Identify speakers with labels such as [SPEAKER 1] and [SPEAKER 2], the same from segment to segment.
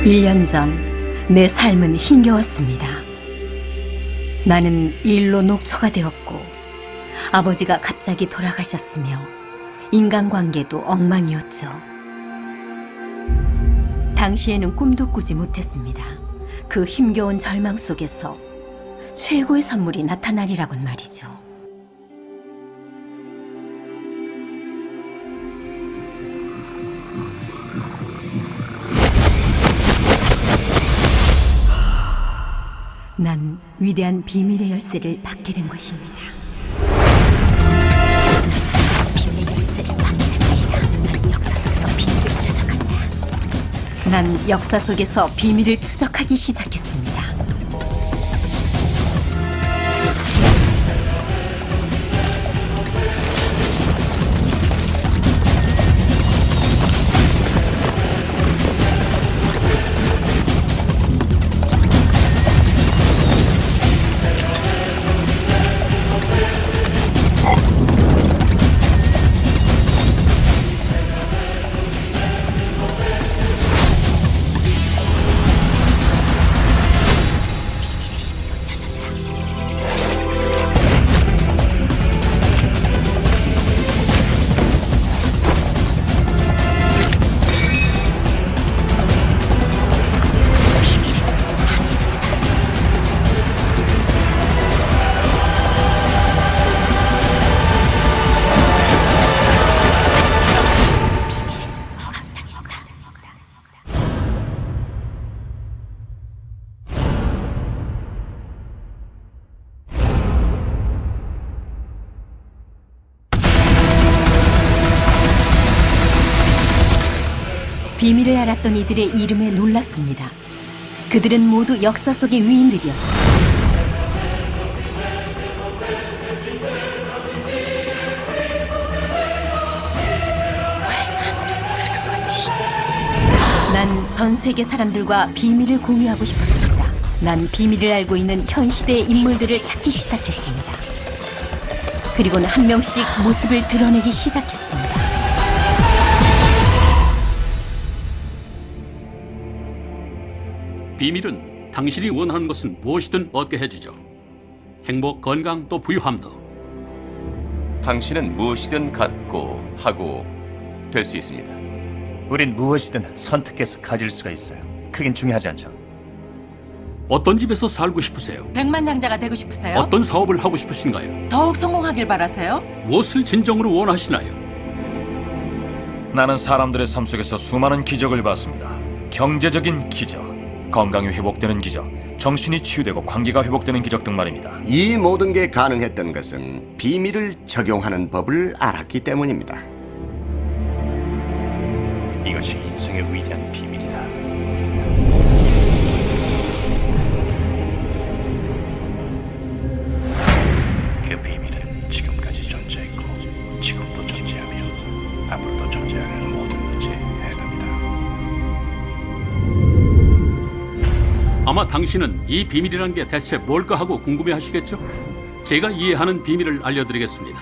[SPEAKER 1] 1년 전 내 삶은 힘겨웠습니다. 나는 일로 녹초가 되었고 아버지가 갑자기 돌아가셨으며 인간관계도 엉망이었죠. 당시에는 꿈도 꾸지 못했습니다. 그 힘겨운 절망 속에서 최고의 선물이 나타나리라곤 말이죠. 난 위대한 비밀의 열쇠를 받게 된 것입니다. 난 비밀의 열쇠를 받게 된 것이다. 난 역사 속에서 비밀을 추적한다. 난 역사 속에서 비밀을 추적하기 시작했습니다. 비밀을 알았던 이들의 이름에 놀랐습니다. 그들은 모두 역사 속의 위인들이었죠. 왜 아무도 모르는 거지? 난 전 세계 사람들과 비밀을 공유하고 싶었습니다. 난 비밀을 알고 있는 현 시대의 인물들을 찾기 시작했습니다. 그리고는 한 명씩 모습을 드러내기 시작했습니다.
[SPEAKER 2] 비밀은 당신이 원하는 것은 무엇이든 얻게 해주죠. 행복, 건강, 또 부유함도.
[SPEAKER 3] 당신은 무엇이든 갖고 하고 될 수 있습니다.
[SPEAKER 4] 우린 무엇이든 선택해서 가질 수가 있어요. 크긴 중요하지 않죠.
[SPEAKER 2] 어떤 집에서 살고 싶으세요?
[SPEAKER 5] 백만장자가 되고 싶으세요?
[SPEAKER 2] 어떤 사업을 하고 싶으신가요?
[SPEAKER 5] 더욱 성공하길 바라세요?
[SPEAKER 2] 무엇을 진정으로 원하시나요?
[SPEAKER 6] 나는 사람들의 삶 속에서 수많은 기적을 봤습니다. 경제적인 기적, 건강이 회복되는 기적, 정신이 치유되고 관계가 회복되는 기적 등 말입니다.
[SPEAKER 7] 이 모든 게 가능했던 것은 비밀을 적용하는 법을 알았기 때문입니다.
[SPEAKER 4] 이것이 인생의 위대한 비밀이다. 그 비밀은 지금까지 존재했고 지금도 존재하며 앞으로도 존재할 모든 문제에 해답이다.
[SPEAKER 2] 아마 당신은 이 비밀이란 게 대체 뭘까 하고 궁금해하시겠죠? 제가 이해하는 비밀을 알려드리겠습니다.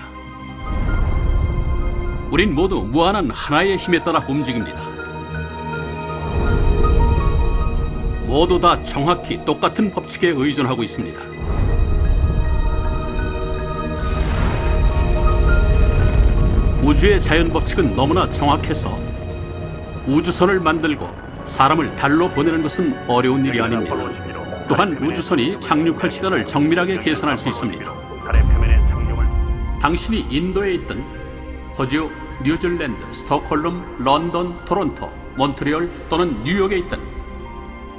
[SPEAKER 2] 우린 모두 무한한 하나의 힘에 따라 움직입니다. 모두 다 정확히 똑같은 법칙에 의존하고 있습니다. 우주의 자연 법칙은 너무나 정확해서 우주선을 만들고 사람을 달로 보내는 것은 어려운 일이 아닙니다. 또한 우주선이 착륙할 시간을 정밀하게 계산할 수 있습니다. 당신이 인도에 있든 호주, 뉴질랜드, 스톡홀름, 런던, 토론토, 몬트리올 또는 뉴욕에 있든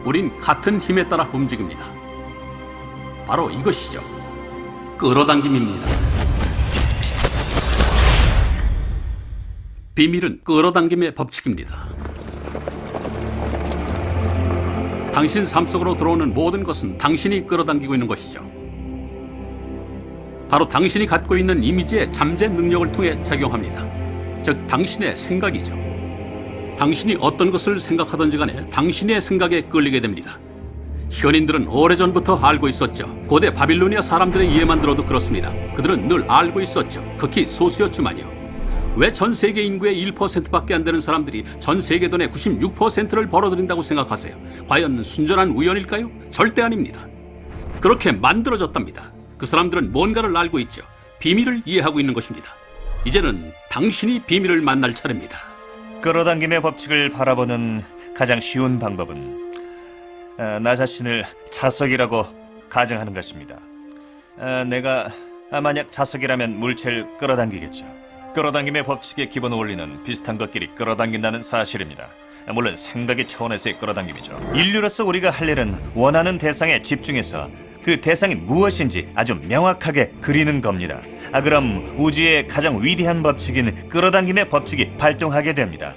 [SPEAKER 2] 우린 같은 힘에 따라 움직입니다. 바로 이것이죠. 끌어당김입니다. 비밀은 끌어당김의 법칙입니다. 당신 삶 속으로 들어오는 모든 것은 당신이 끌어당기고 있는 것이죠. 바로 당신이 갖고 있는 이미지의 잠재 능력을 통해 작용합니다. 즉, 당신의 생각이죠. 당신이 어떤 것을 생각하든지 간에 당신의 생각에 끌리게 됩니다. 현인들은 오래전부터 알고 있었죠. 고대 바빌로니아 사람들의 이해만 들어도 그렇습니다. 그들은 늘 알고 있었죠. 극히 소수였지만요. 왜 전 세계 인구의 1%밖에 안 되는 사람들이 전 세계 돈의 96%를 벌어들인다고 생각하세요? 과연 순전한 우연일까요? 절대 아닙니다. 그렇게 만들어졌답니다. 그 사람들은 뭔가를 알고 있죠. 비밀을 이해하고 있는 것입니다. 이제는 당신이 비밀을 만날 차례입니다.
[SPEAKER 4] 끌어당김의 법칙을 바라보는 가장 쉬운 방법은 나 자신을 자석이라고 가정하는 것입니다. 내가 만약 자석이라면 물체를 끌어당기겠죠. 끌어당김의 법칙의 기본 원리는 비슷한 것끼리 끌어당긴다는 사실입니다. 물론 생각의 차원에서의 끌어당김이죠. 인류로서 우리가 할 일은 원하는 대상에 집중해서 그 대상이 무엇인지 아주 명확하게 그리는 겁니다. 그럼 우주의 가장 위대한 법칙인 끌어당김의 법칙이 발동하게 됩니다.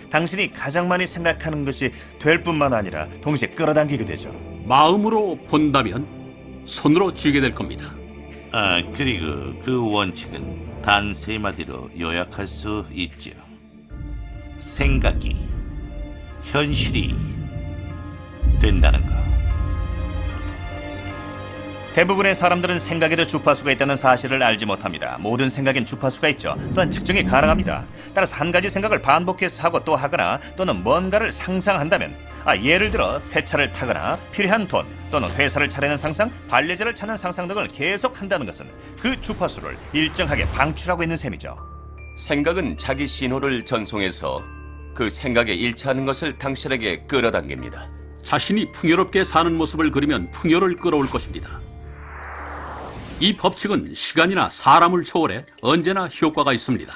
[SPEAKER 4] 당신이 가장 많이 생각하는 것이 될 뿐만 아니라 동시에 끌어당기게 되죠.
[SPEAKER 2] 마음으로 본다면 손으로 쥐게 될 겁니다.
[SPEAKER 8] 그리고 그 원칙은 단 세 마디로 요약할 수 있죠. 생각이 현실이 된다는 거.
[SPEAKER 4] 대부분의 사람들은 생각에도 주파수가 있다는 사실을 알지 못합니다. 모든 생각엔 주파수가 있죠. 또한 측정이 가능합니다. 따라서 한 가지 생각을 반복해서 하고 또 하거나 또는 뭔가를 상상한다면 예를 들어 새 차를 타거나 필요한 돈 또는 회사를 차리는 상상, 반려자를 찾는 상상 등을 계속 한다는 것은 그 주파수를 일정하게 방출하고 있는 셈이죠.
[SPEAKER 3] 생각은 자기 신호를 전송해서 그 생각에 일치하는 것을 당신에게 끌어당깁니다.
[SPEAKER 2] 자신이 풍요롭게 사는 모습을 그리면 풍요를 끌어올 것입니다. 이 법칙은 시간이나 사람을 초월해 언제나 효과가 있습니다.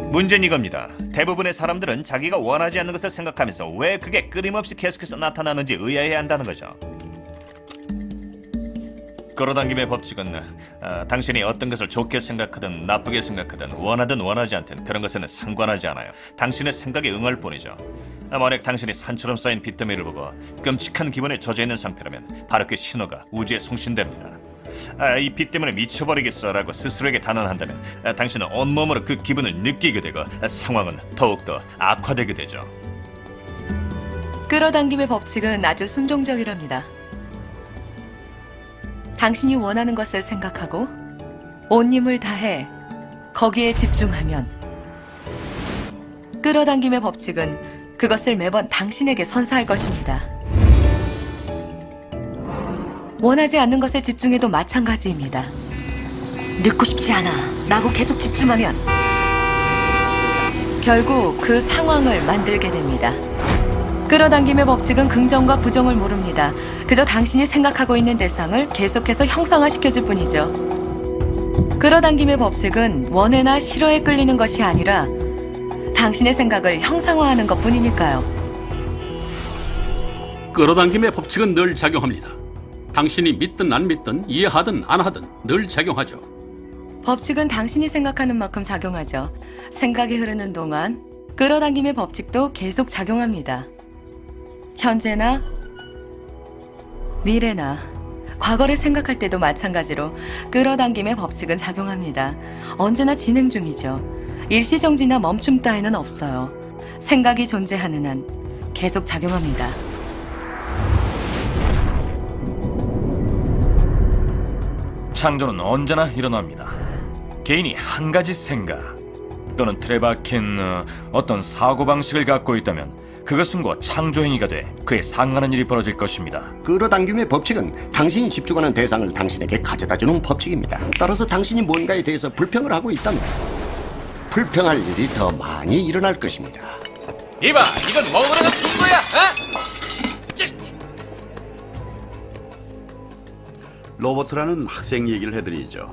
[SPEAKER 4] 문제는 이겁니다. 대부분의 사람들은 자기가 원하지 않는 것을 생각하면서 왜 그게 끊임없이 계속해서 나타나는지 의아해야 한다는 거죠. 끌어당김의 법칙은 당신이 어떤 것을 좋게 생각하든 나쁘게 생각하든 원하든 원하지 않든 그런 것에는 상관하지 않아요. 당신의 생각에 응할 뿐이죠. 만약 당신이 산처럼 쌓인 빚더미를 보고 끔찍한 기분에 젖어있는 상태라면 바로 그 신호가 우주에 송신됩니다. 이 빚 때문에 미쳐버리겠어 라고 스스로에게 단언한다면 당신은 온몸으로 그 기분을 느끼게 되고 상황은 더욱더 악화되게 되죠.
[SPEAKER 5] 끌어당김의 법칙은 아주 순종적이랍니다. 당신이 원하는 것을 생각하고 온 힘을 다해 거기에 집중하면 끌어당김의 법칙은 그것을 매번 당신에게 선사할 것입니다. 원하지 않는 것에 집중해도 마찬가지입니다. 늦고 싶지 않아 라고 계속 집중하면 결국 그 상황을 만들게 됩니다. 끌어당김의 법칙은 긍정과 부정을 모릅니다. 그저 당신이 생각하고 있는 대상을 계속해서 형상화시켜줄 뿐이죠. 끌어당김의 법칙은 원해나 싫어에 끌리는 것이 아니라 당신의 생각을 형상화하는 것뿐이니까요.
[SPEAKER 2] 끌어당김의 법칙은 늘 작용합니다. 당신이 믿든 안 믿든 이해하든 안 하든 늘 작용하죠.
[SPEAKER 5] 법칙은 당신이 생각하는 만큼 작용하죠. 생각이 흐르는 동안 끌어당김의 법칙도 계속 작용합니다. 현재나 미래나 과거를 생각할 때도 마찬가지로 끌어당김의 법칙은 작용합니다. 언제나 진행 중이죠. 일시정지나 멈춤 따위는 없어요. 생각이 존재하는 한 계속 작용합니다.
[SPEAKER 6] 창조는 언제나 일어납니다. 개인이 한 가지 생각 또는 틀에 박힌 어떤 사고방식을 갖고 있다면 그것은 곧 창조행위가 돼 그에 상하는 일이 벌어질 것입니다.
[SPEAKER 7] 끌어당김의 법칙은 당신이 집중하는 대상을 당신에게 가져다주는 법칙입니다. 따라서 당신이 뭔가에 대해서 불평을 하고 있다면 불평할 일이 더 많이 일어날 것입니다.
[SPEAKER 3] 이봐, 이건 먹으려고 준 거야,
[SPEAKER 9] 로버트라는 학생 얘기를 해드리죠.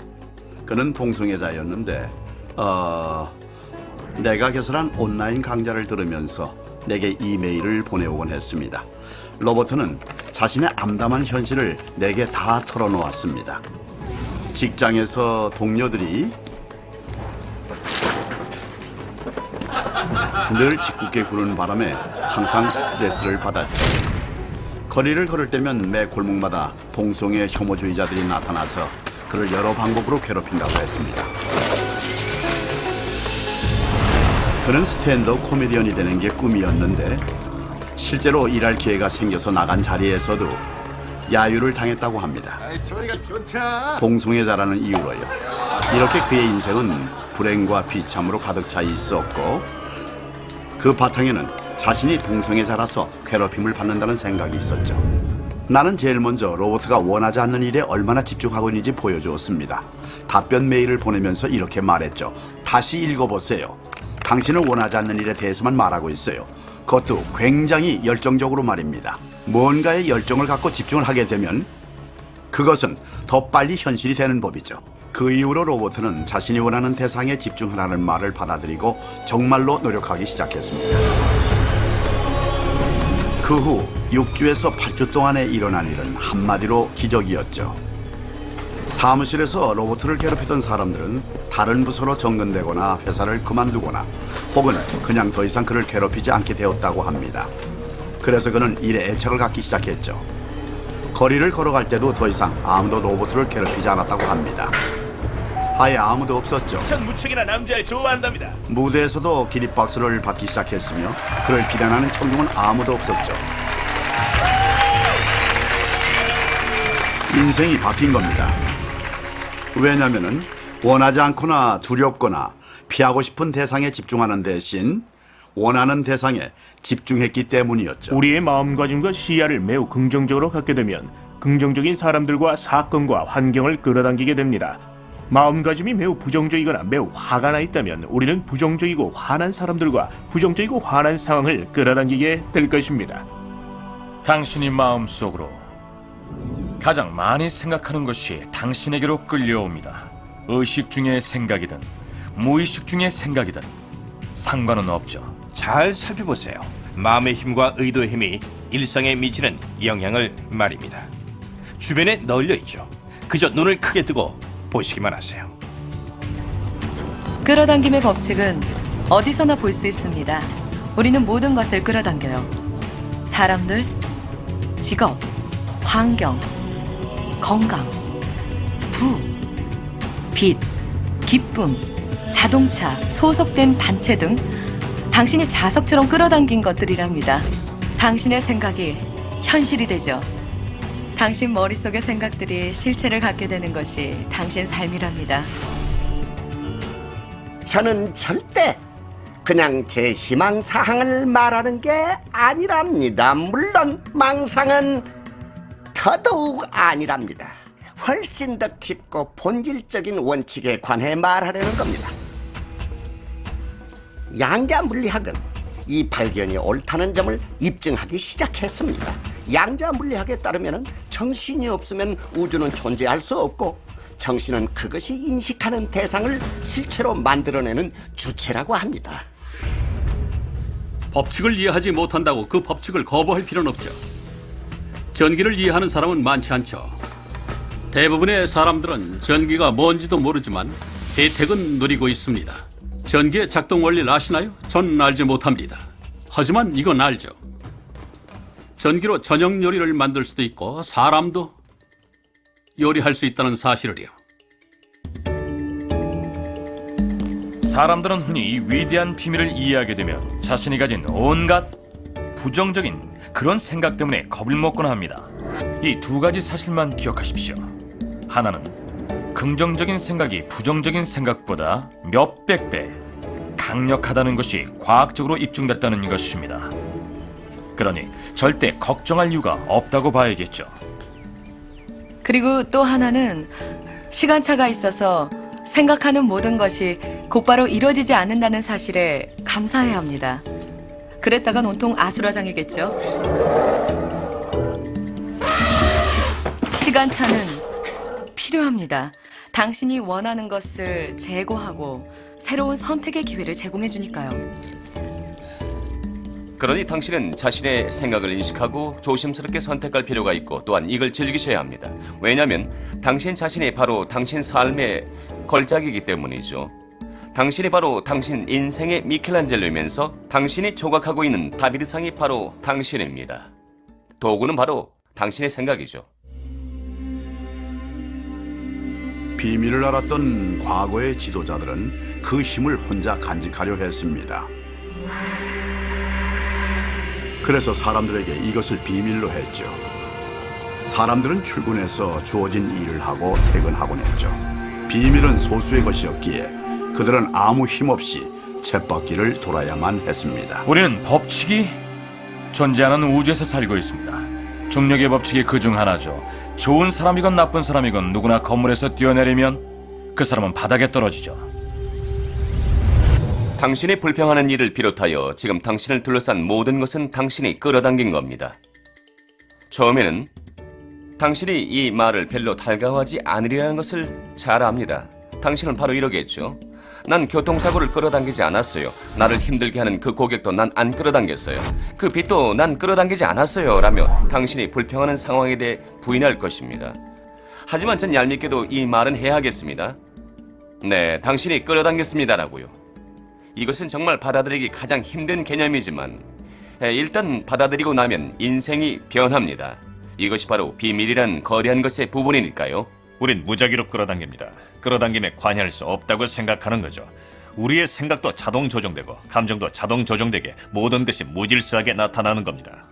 [SPEAKER 9] 그는 동성애자였는데 내가 개설한 온라인 강좌를 들으면서 내게 이메일을 보내오곤 했습니다. 로버트는 자신의 암담한 현실을 내게 다 털어놓았습니다. 직장에서 동료들이 늘 짓궂게 구는 바람에 항상 스트레스를 받았죠. 거리를 걸을 때면 매 골목마다 동성애 혐오주의자들이 나타나서 그를 여러 방법으로 괴롭힌다고 했습니다. 그는 스탠드업 코미디언이 되는 게 꿈이었는데 실제로 일할 기회가 생겨서 나간 자리에서도 야유를 당했다고 합니다. 동성애자라는 이유로요. 이렇게 그의 인생은 불행과 비참으로 가득 차 있었고 그 바탕에는 자신이 동성애 자라서 괴롭힘을 받는다는 생각이 있었죠. 나는 제일 먼저 로버트가 원하지 않는 일에 얼마나 집중하고 있는지 보여주었습니다. 답변 메일을 보내면서 이렇게 말했죠. 다시 읽어보세요. 당신은 원하지 않는 일에 대해서만 말하고 있어요. 그것도 굉장히 열정적으로 말입니다. 뭔가에 열정을 갖고 집중을 하게 되면 그것은 더 빨리 현실이 되는 법이죠. 그 이후로 로버트는 자신이 원하는 대상에 집중하라는 말을 받아들이고 정말로 노력하기 시작했습니다. 그 후 6주에서 8주 동안에 일어난 일은 한마디로 기적이었죠. 사무실에서 로버트를 괴롭히던 사람들은 다른 부서로 정근되거나 회사를 그만두거나 혹은 그냥 더 이상 그를 괴롭히지 않게 되었다고 합니다. 그래서 그는 일에 애착을 갖기 시작했죠. 거리를 걸어갈 때도 더 이상 아무도 로버트를 괴롭히지 않았다고 합니다. 아예 아무도 없었죠.
[SPEAKER 10] 전 무척이나 남자를 좋아한답니다.
[SPEAKER 9] 무대에서도 기립박수를 받기 시작했으며 그를 비난하는 청중은 아무도 없었죠. 인생이 바뀐 겁니다. 왜냐면은 원하지 않거나 두렵거나 피하고 싶은 대상에 집중하는 대신 원하는 대상에 집중했기 때문이었죠.
[SPEAKER 10] 우리의 마음가짐과 시야를 매우 긍정적으로 갖게 되면 긍정적인 사람들과 사건과 환경을 끌어당기게 됩니다. 마음가짐이 매우 부정적이거나 매우 화가 나 있다면 우리는 부정적이고 화난 사람들과 부정적이고 화난 상황을 끌어당기게 될 것입니다.
[SPEAKER 6] 당신이 마음속으로 가장 많이 생각하는 것이 당신에게로 끌려옵니다. 의식 중의 생각이든 무의식 중의 생각이든 상관은 없죠.
[SPEAKER 11] 잘 살펴보세요. 마음의 힘과 의도의 힘이 일상에 미치는 영향을 말입니다. 주변에 널려 있죠. 그저 눈을 크게 뜨고 보시기만 하세요.
[SPEAKER 5] 끌어당김의 법칙은 어디서나 볼 수 있습니다. 우리는 모든 것을 끌어당겨요. 사람들, 직업, 환경, 건강, 부, 빚, 기쁨, 자동차, 소속된 단체 등 당신이 자석처럼 끌어당긴 것들이랍니다. 당신의 생각이 현실이 되죠. 당신 머릿속의 생각들이 실체를 갖게 되는 것이 당신 삶이랍니다.
[SPEAKER 7] 저는 절대 그냥 제 희망사항을 말하는 게 아니랍니다. 물론 망상은 더더욱 아니랍니다. 훨씬 더 깊고 본질적인 원칙에 관해 말하려는 겁니다. 양자 물리학은 이 발견이 옳다는 점을 입증하기 시작했습니다. 양자 물리학에 따르면 정신이 없으면 우주는 존재할 수 없고 정신은 그것이 인식하는 대상을 실체로 만들어내는 주체라고 합니다.
[SPEAKER 2] 법칙을 이해하지 못한다고 그 법칙을 거부할 필요는 없죠. 전기를 이해하는 사람은 많지 않죠. 대부분의 사람들은 전기가 뭔지도 모르지만 혜택은 누리고 있습니다. 전기의 작동 원리를 아시나요? 전 알지 못합니다. 하지만 이건 알죠. 전기로 저녁 요리를 만들 수도 있고 사람도 요리할 수 있다는 사실을요.
[SPEAKER 6] 사람들은 흔히 이 위대한 비밀을 이해하게 되면 자신이 가진 온갖 부정적인 그런 생각 때문에 겁을 먹곤 합니다. 이 두 가지 사실만 기억하십시오. 하나는 긍정적인 생각이 부정적인 생각보다 몇백 배 강력하다는 것이 과학적으로 입증됐다는 것입니다. 그러니 절대 걱정할 이유가 없다고 봐야겠죠.
[SPEAKER 5] 그리고 또 하나는 시간차가 있어서 생각하는 모든 것이 곧바로 이루어지지 않는다는 사실에 감사해야 합니다. 그랬다간 온통 아수라장이겠죠. 시간차는 필요합니다. 당신이 원하는 것을 제거하고 새로운 선택의 기회를 제공해 주니까요.
[SPEAKER 3] 그러니 당신은 자신의 생각을 인식하고 조심스럽게 선택할 필요가 있고 또한 이걸 즐기셔야 합니다. 왜냐하면 당신 자신이 바로 당신 삶의 걸작이기 때문이죠. 당신이 바로 당신 인생의 미켈란젤로이면서 당신이 조각하고 있는 다비드상이 바로 당신입니다. 도구는 바로 당신의 생각이죠.
[SPEAKER 9] 비밀을 알았던 과거의 지도자들은 그 힘을 혼자 간직하려 했습니다. 그래서 사람들에게 이것을 비밀로 했죠. 사람들은 출근해서 주어진 일을 하고 퇴근하곤 했죠. 비밀은 소수의 것이었기에 그들은 아무 힘 없이 쳇바퀴를 돌아야만 했습니다.
[SPEAKER 6] 우리는 법칙이 존재하는 우주에서 살고 있습니다. 중력의 법칙이 그중 하나죠. 좋은 사람이건 나쁜 사람이건 누구나 건물에서 뛰어내리면 그 사람은 바닥에 떨어지죠.
[SPEAKER 3] 당신이 불평하는 일을 비롯하여 지금 당신을 둘러싼 모든 것은 당신이 끌어당긴 겁니다. 처음에는 당신이 이 말을 별로 달가워하지 않으리라는 것을 잘 압니다. 당신은 바로 이러겠죠. 난 교통사고를 끌어당기지 않았어요. 나를 힘들게 하는 그 고객도 난 안 끌어당겼어요. 그 빚도 난 끌어당기지 않았어요. 라며 당신이 불평하는 상황에 대해 부인할 것입니다. 하지만 전 얄밉게도 이 말은 해야 하겠습니다. 네, 당신이 끌어당겼습니다. 라고요. 이것은 정말 받아들이기 가장 힘든 개념이지만 일단 받아들이고 나면 인생이 변합니다. 이것이 바로 비밀이란 거대한 것의 부분이니까요.
[SPEAKER 4] 우린 무작위로 끌어당깁니다. 끌어당김에 관여할 수 없다고 생각하는 거죠. 우리의 생각도 자동 조정되고 감정도 자동 조정되게 모든 것이 무질서하게 나타나는 겁니다.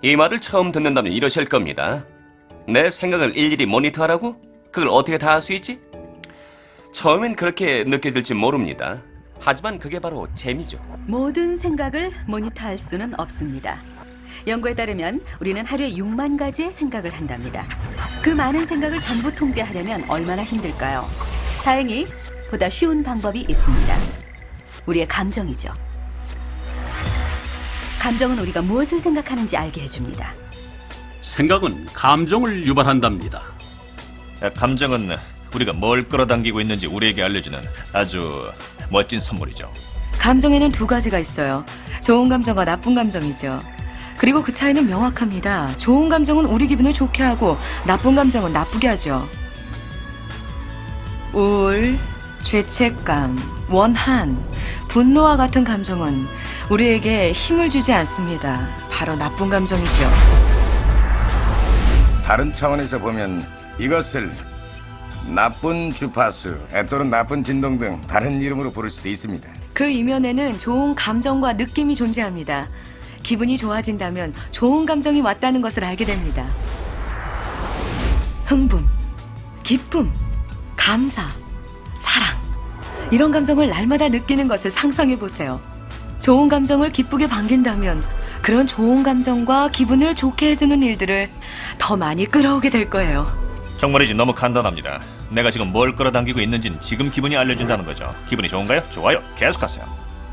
[SPEAKER 3] 이 말을 처음 듣는다면 이러실 겁니다. 내 생각을 일일이 모니터하라고? 그걸 어떻게 다 할 수 있지? 처음엔 그렇게 느껴질지 모릅니다. 하지만 그게 바로 재미죠.
[SPEAKER 1] 모든 생각을 모니터할 수는 없습니다. 연구에 따르면 우리는 하루에 6만 가지의 생각을 한답니다. 그 많은 생각을 전부 통제하려면 얼마나 힘들까요? 다행히 보다 쉬운 방법이 있습니다. 우리의 감정이죠. 감정은 우리가 무엇을 생각하는지 알게 해줍니다.
[SPEAKER 2] 생각은 감정을 유발한답니다.
[SPEAKER 4] 감정은 우리가 뭘 끌어당기고 있는지 우리에게 알려주는 아주 멋진 선물이죠.
[SPEAKER 5] 감정에는 두 가지가 있어요. 좋은 감정과 나쁜 감정이죠. 그리고 그 차이는 명확합니다. 좋은 감정은 우리 기분을 좋게 하고 나쁜 감정은 나쁘게 하죠. 우울, 죄책감, 원한, 분노와 같은 감정은 우리에게 힘을 주지 않습니다. 바로 나쁜 감정이죠.
[SPEAKER 12] 다른 차원에서 보면 이것을 나쁜 주파수 또는 나쁜 진동 등 다른 이름으로 부를 수도 있습니다.
[SPEAKER 5] 그 이면에는 좋은 감정과 느낌이 존재합니다. 기분이 좋아진다면 좋은 감정이 왔다는 것을 알게 됩니다. 흥분, 기쁨, 감사, 사랑, 이런 감정을 날마다 느끼는 것을 상상해 보세요. 좋은 감정을 기쁘게 반긴다면 그런 좋은 감정과 기분을 좋게 해주는 일들을 더 많이 끌어오게 될 거예요.
[SPEAKER 4] 정말이지 너무 간단합니다. 내가 지금 뭘 끌어당기고 있는지는 지금 기분이 알려준다는 거죠. 기분이 좋은가요? 좋아요. 계속하세요.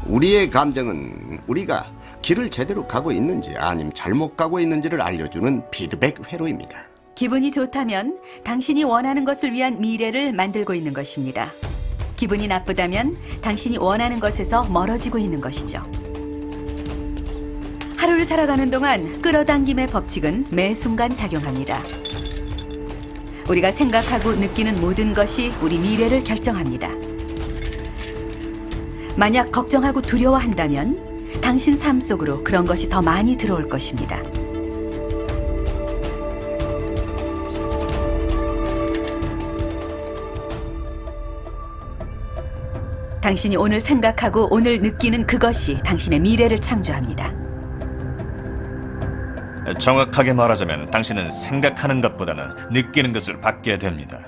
[SPEAKER 7] 우리의 감정은 우리가 길을 제대로 가고 있는지 아니면 잘못 가고 있는지를 알려주는 피드백 회로입니다.
[SPEAKER 1] 기분이 좋다면 당신이 원하는 것을 위한 미래를 만들고 있는 것입니다. 기분이 나쁘다면 당신이 원하는 것에서 멀어지고 있는 것이죠. 하루를 살아가는 동안 끌어당김의 법칙은 매 순간 작용합니다. 우리가 생각하고 느끼는 모든 것이 우리 미래를 결정합니다. 만약 걱정하고 두려워한다면 당신 삶 속으로 그런 것이 더 많이 들어올 것입니다. 당신이 오늘 생각하고 오늘 느끼는 그것이 당신의 미래를 창조합니다.
[SPEAKER 4] 정확하게 말하자면 당신은 생각하는 것보다는 느끼는 것을 받게 됩니다.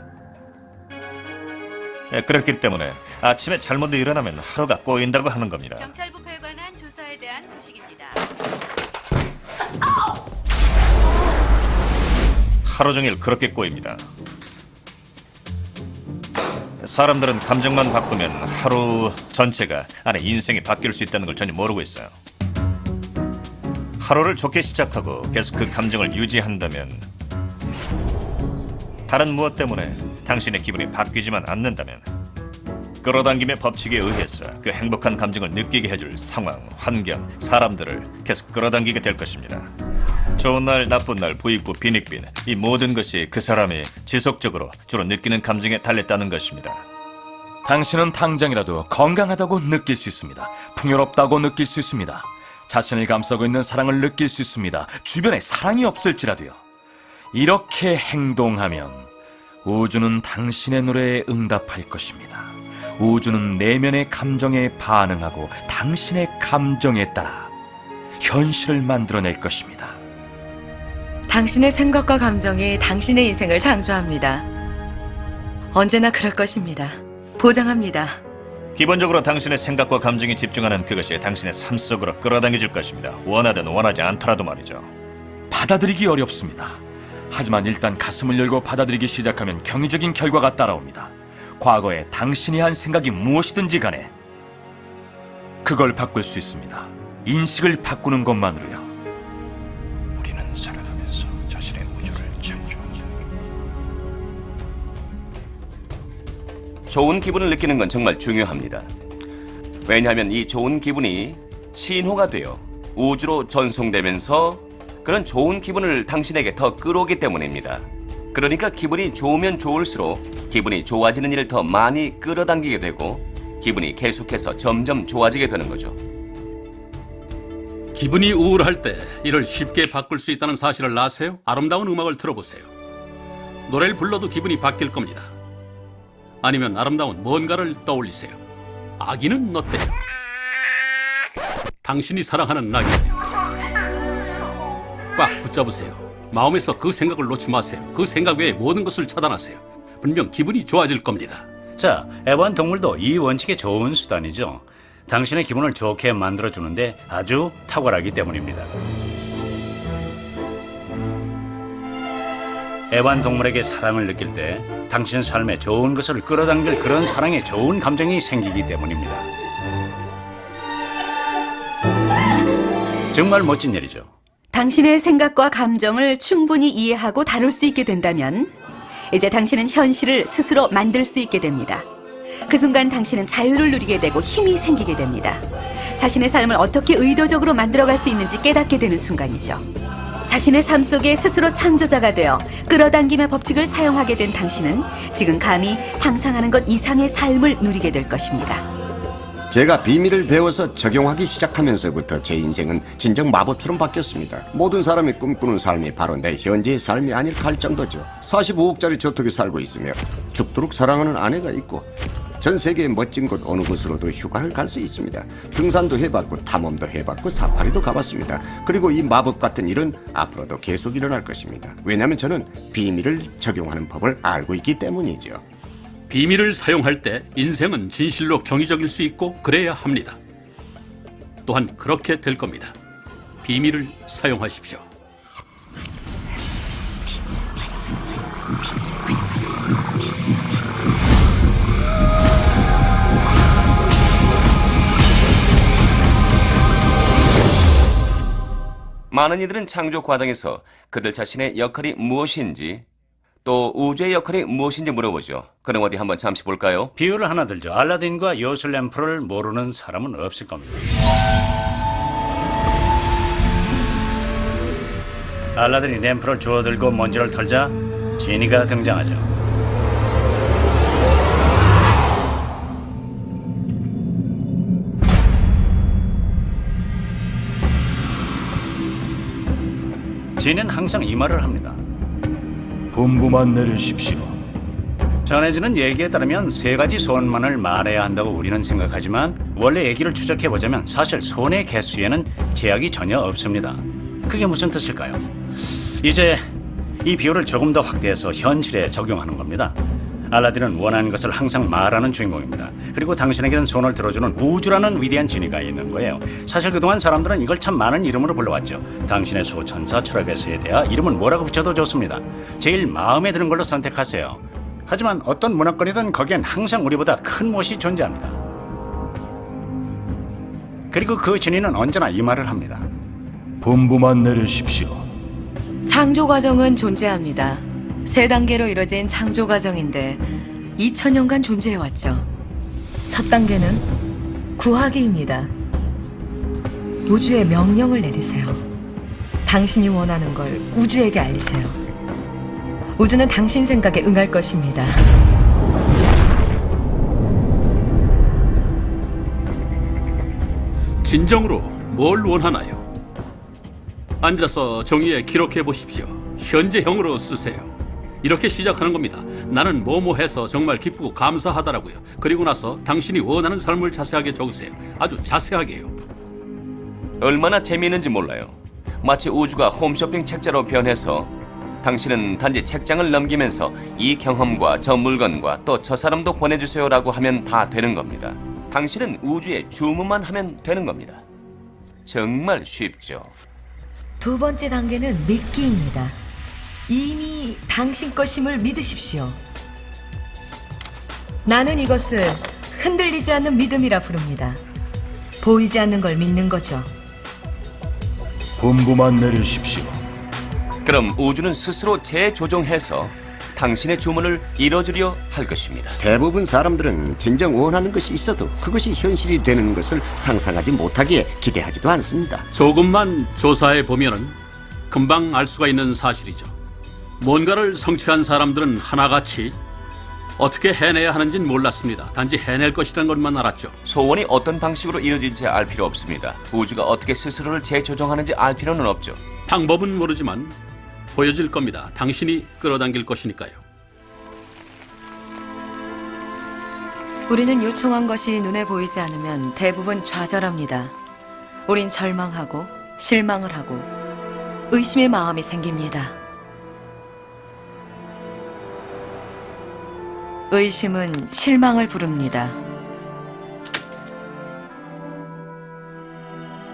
[SPEAKER 4] 그렇기 때문에 아침에 잘못 일어나면 하루가 꼬인다고 하는 겁니다.
[SPEAKER 5] 경찰부패에 관한 조사에 대한 소식입니다.
[SPEAKER 4] 하루 종일 그렇게 꼬입니다. 사람들은 감정만 바꾸면 하루 전체가 안에 인생이 바뀔 수 있다는 걸 전혀 모르고 있어요. 하루를 좋게 시작하고 계속 그 감정을 유지한다면, 다른 무엇 때문에 당신의 기분이 바뀌지만 않는다면, 끌어당김의 법칙에 의해서 그 행복한 감정을 느끼게 해줄 상황, 환경, 사람들을 계속 끌어당기게 될 것입니다. 좋은 날, 나쁜 날, 부익부, 빈익빈, 이 모든 것이 그 사람이 지속적으로 주로 느끼는 감정에 달렸다는 것입니다.
[SPEAKER 6] 당신은 당장이라도 건강하다고 느낄 수 있습니다. 풍요롭다고 느낄 수 있습니다. 자신을 감싸고 있는 사랑을 느낄 수 있습니다. 주변에 사랑이 없을지라도요. 이렇게 행동하면 우주는 당신의 노래에 응답할 것입니다. 우주는 내면의 감정에 반응하고 당신의 감정에 따라 현실을 만들어낼 것입니다.
[SPEAKER 5] 당신의 생각과 감정이 당신의 인생을 창조합니다. 언제나 그럴 것입니다. 보장합니다.
[SPEAKER 4] 기본적으로 당신의 생각과 감정에 집중하는 그것이 당신의 삶 속으로 끌어당겨질 것입니다. 원하든 원하지 않더라도 말이죠.
[SPEAKER 6] 받아들이기 어렵습니다. 하지만 일단 가슴을 열고 받아들이기 시작하면 경이적인 결과가 따라옵니다. 과거에 당신이 한 생각이 무엇이든지 간에 그걸 바꿀 수 있습니다. 인식을 바꾸는 것만으로요.
[SPEAKER 11] 우리는 살아가면서 자신의 우주를 창조한다.
[SPEAKER 3] 좋은 기분을 느끼는 건 정말 중요합니다. 왜냐하면 이 좋은 기분이 신호가 되어 우주로 전송되면서 그런 좋은 기분을 당신에게 더 끌어오기 때문입니다. 그러니까 기분이 좋으면 좋을수록 기분이 좋아지는 일을 더 많이 끌어당기게 되고 기분이 계속해서 점점 좋아지게 되는 거죠.
[SPEAKER 2] 기분이 우울할 때 이를 쉽게 바꿀 수 있다는 사실을 아세요? 아름다운 음악을 들어보세요. 노래를 불러도 기분이 바뀔 겁니다. 아니면 아름다운 뭔가를 떠올리세요. 아기는 어때요? 당신이 사랑하는 아기예요. 꽉 붙잡으세요. 마음에서 그 생각을 놓지 마세요. 그 생각 외에 모든 것을 차단하세요. 분명 기분이 좋아질 겁니다.
[SPEAKER 13] 자, 애완동물도 이 원칙에 좋은 수단이죠. 당신의 기분을 좋게 만들어주는데 아주 탁월하기 때문입니다. 애완동물에게 사랑을 느낄 때 당신 삶에 좋은 것을 끌어당길 그런 사랑에 좋은 감정이 생기기 때문입니다. 정말 멋진 일이죠.
[SPEAKER 1] 당신의 생각과 감정을 충분히 이해하고 다룰 수 있게 된다면 이제 당신은 현실을 스스로 만들 수 있게 됩니다. 그 순간 당신은 자유를 누리게 되고 힘이 생기게 됩니다. 자신의 삶을 어떻게 의도적으로 만들어갈 수 있는지 깨닫게 되는 순간이죠. 자신의 삶 속에 스스로 창조자가 되어 끌어당김의 법칙을 사용하게 된 당신은 지금 감히 상상하는 것 이상의 삶을 누리게 될 것입니다.
[SPEAKER 7] 제가 비밀을 배워서 적용하기 시작하면서부터 제 인생은 진정 마법처럼 바뀌었습니다. 모든 사람이 꿈꾸는 삶이 바로 내 현재의 삶이 아닐까 할 정도죠. 45억짜리 저택에 살고 있으며 죽도록 사랑하는 아내가 있고 전 세계의 멋진 곳 어느 곳으로도 휴가를 갈 수 있습니다. 등산도 해봤고 탐험도 해봤고 사파리도 가봤습니다. 그리고 이 마법 같은 일은 앞으로도 계속 일어날 것입니다. 왜냐하면 저는 비밀을 적용하는 법을 알고 있기 때문이죠.
[SPEAKER 2] 비밀을 사용할 때 인생은 진실로 경이적일 수 있고 그래야 합니다. 또한 그렇게 될 겁니다. 비밀을 사용하십시오.
[SPEAKER 3] 많은 이들은 창조 과정에서 그들 자신의 역할이 무엇인지 또 우주의 역할이 무엇인지 물어보죠. 그럼 어디 한번 잠시 볼까요?
[SPEAKER 13] 비유를 하나 들죠. 알라딘과 요술 램프를 모르는 사람은 없을 겁니다. 알라딘이 램프를 주워들고 먼지를 털자 지니가 등장하죠. 지니는 항상 이 말을 합니다.
[SPEAKER 6] 분부만 내리십시오.
[SPEAKER 13] 전해지는 얘기에 따르면 3가지 소원만을 말해야 한다고 우리는 생각하지만 원래 얘기를 추적해보자면 사실 소원의 개수에는 제약이 전혀 없습니다. 그게 무슨 뜻일까요? 이제 이 비유를 조금 더 확대해서 현실에 적용하는 겁니다. 알라딘은 원하는 것을 항상 말하는 주인공입니다. 그리고 당신에게는 손을 들어주는 우주라는 위대한 지니가 있는 거예요. 사실 그동안 사람들은 이걸 참 많은 이름으로 불러왔죠. 당신의 수천사 철학에서에 대하 이름은 뭐라고 붙여도 좋습니다. 제일 마음에 드는 걸로 선택하세요. 하지만 어떤 문화권이든 거기엔 항상 우리보다 큰 못이 존재합니다. 그리고 그 지니는 언제나 이 말을 합니다.
[SPEAKER 6] 분부만 내리십시오.
[SPEAKER 5] 창조 과정은 존재합니다. 3단계로 이뤄진 창조 과정인데 2000년간 존재해왔죠. 첫 단계는 구하기입니다. 우주에 명령을 내리세요. 당신이 원하는 걸 우주에게 알리세요. 우주는 당신 생각에 응할 것입니다.
[SPEAKER 2] 진정으로 뭘 원하나요? 앉아서 종이에 기록해 보십시오. 현재형으로 쓰세요. 이렇게 시작하는 겁니다. 나는 뭐뭐해서 정말 기쁘고 감사하다라고요. 그리고 나서 당신이 원하는 삶을 자세하게 적으세요. 아주 자세하게요.
[SPEAKER 3] 얼마나 재미있는지 몰라요. 마치 우주가 홈쇼핑 책자로 변해서 당신은 단지 책장을 넘기면서 이 경험과 저 물건과 또 저 사람도 보내주세요라고 하면 다 되는 겁니다. 당신은 우주에 주문만 하면 되는 겁니다. 정말 쉽죠.
[SPEAKER 5] 두 번째 단계는 믿기입니다. 이미 당신 것임을 믿으십시오. 나는 이것을 흔들리지 않는 믿음이라 부릅니다. 보이지 않는 걸 믿는 거죠.
[SPEAKER 6] 분부만 내리십시오.
[SPEAKER 3] 그럼 우주는 스스로 재조정해서 당신의 주문을 이뤄주려 할 것입니다.
[SPEAKER 7] 대부분 사람들은 진정 원하는 것이 있어도 그것이 현실이 되는 것을 상상하지 못하기에 기대하지도 않습니다.
[SPEAKER 2] 조금만 조사해 보면은 금방 알 수가 있는 사실이죠. 뭔가를 성취한 사람들은 하나같이 어떻게 해내야 하는지는 몰랐습니다. 단지 해낼 것이라는 것만 알았죠.
[SPEAKER 3] 소원이 어떤 방식으로 이루어질지 알 필요 없습니다. 우주가 어떻게 스스로를 재조정하는지 알 필요는 없죠.
[SPEAKER 2] 방법은 모르지만 보여질 겁니다. 당신이 끌어당길 것이니까요.
[SPEAKER 5] 우리는 요청한 것이 눈에 보이지 않으면 대부분 좌절합니다. 우린 절망하고 실망을 하고 의심의 마음이 생깁니다. 의심은 실망을 부릅니다.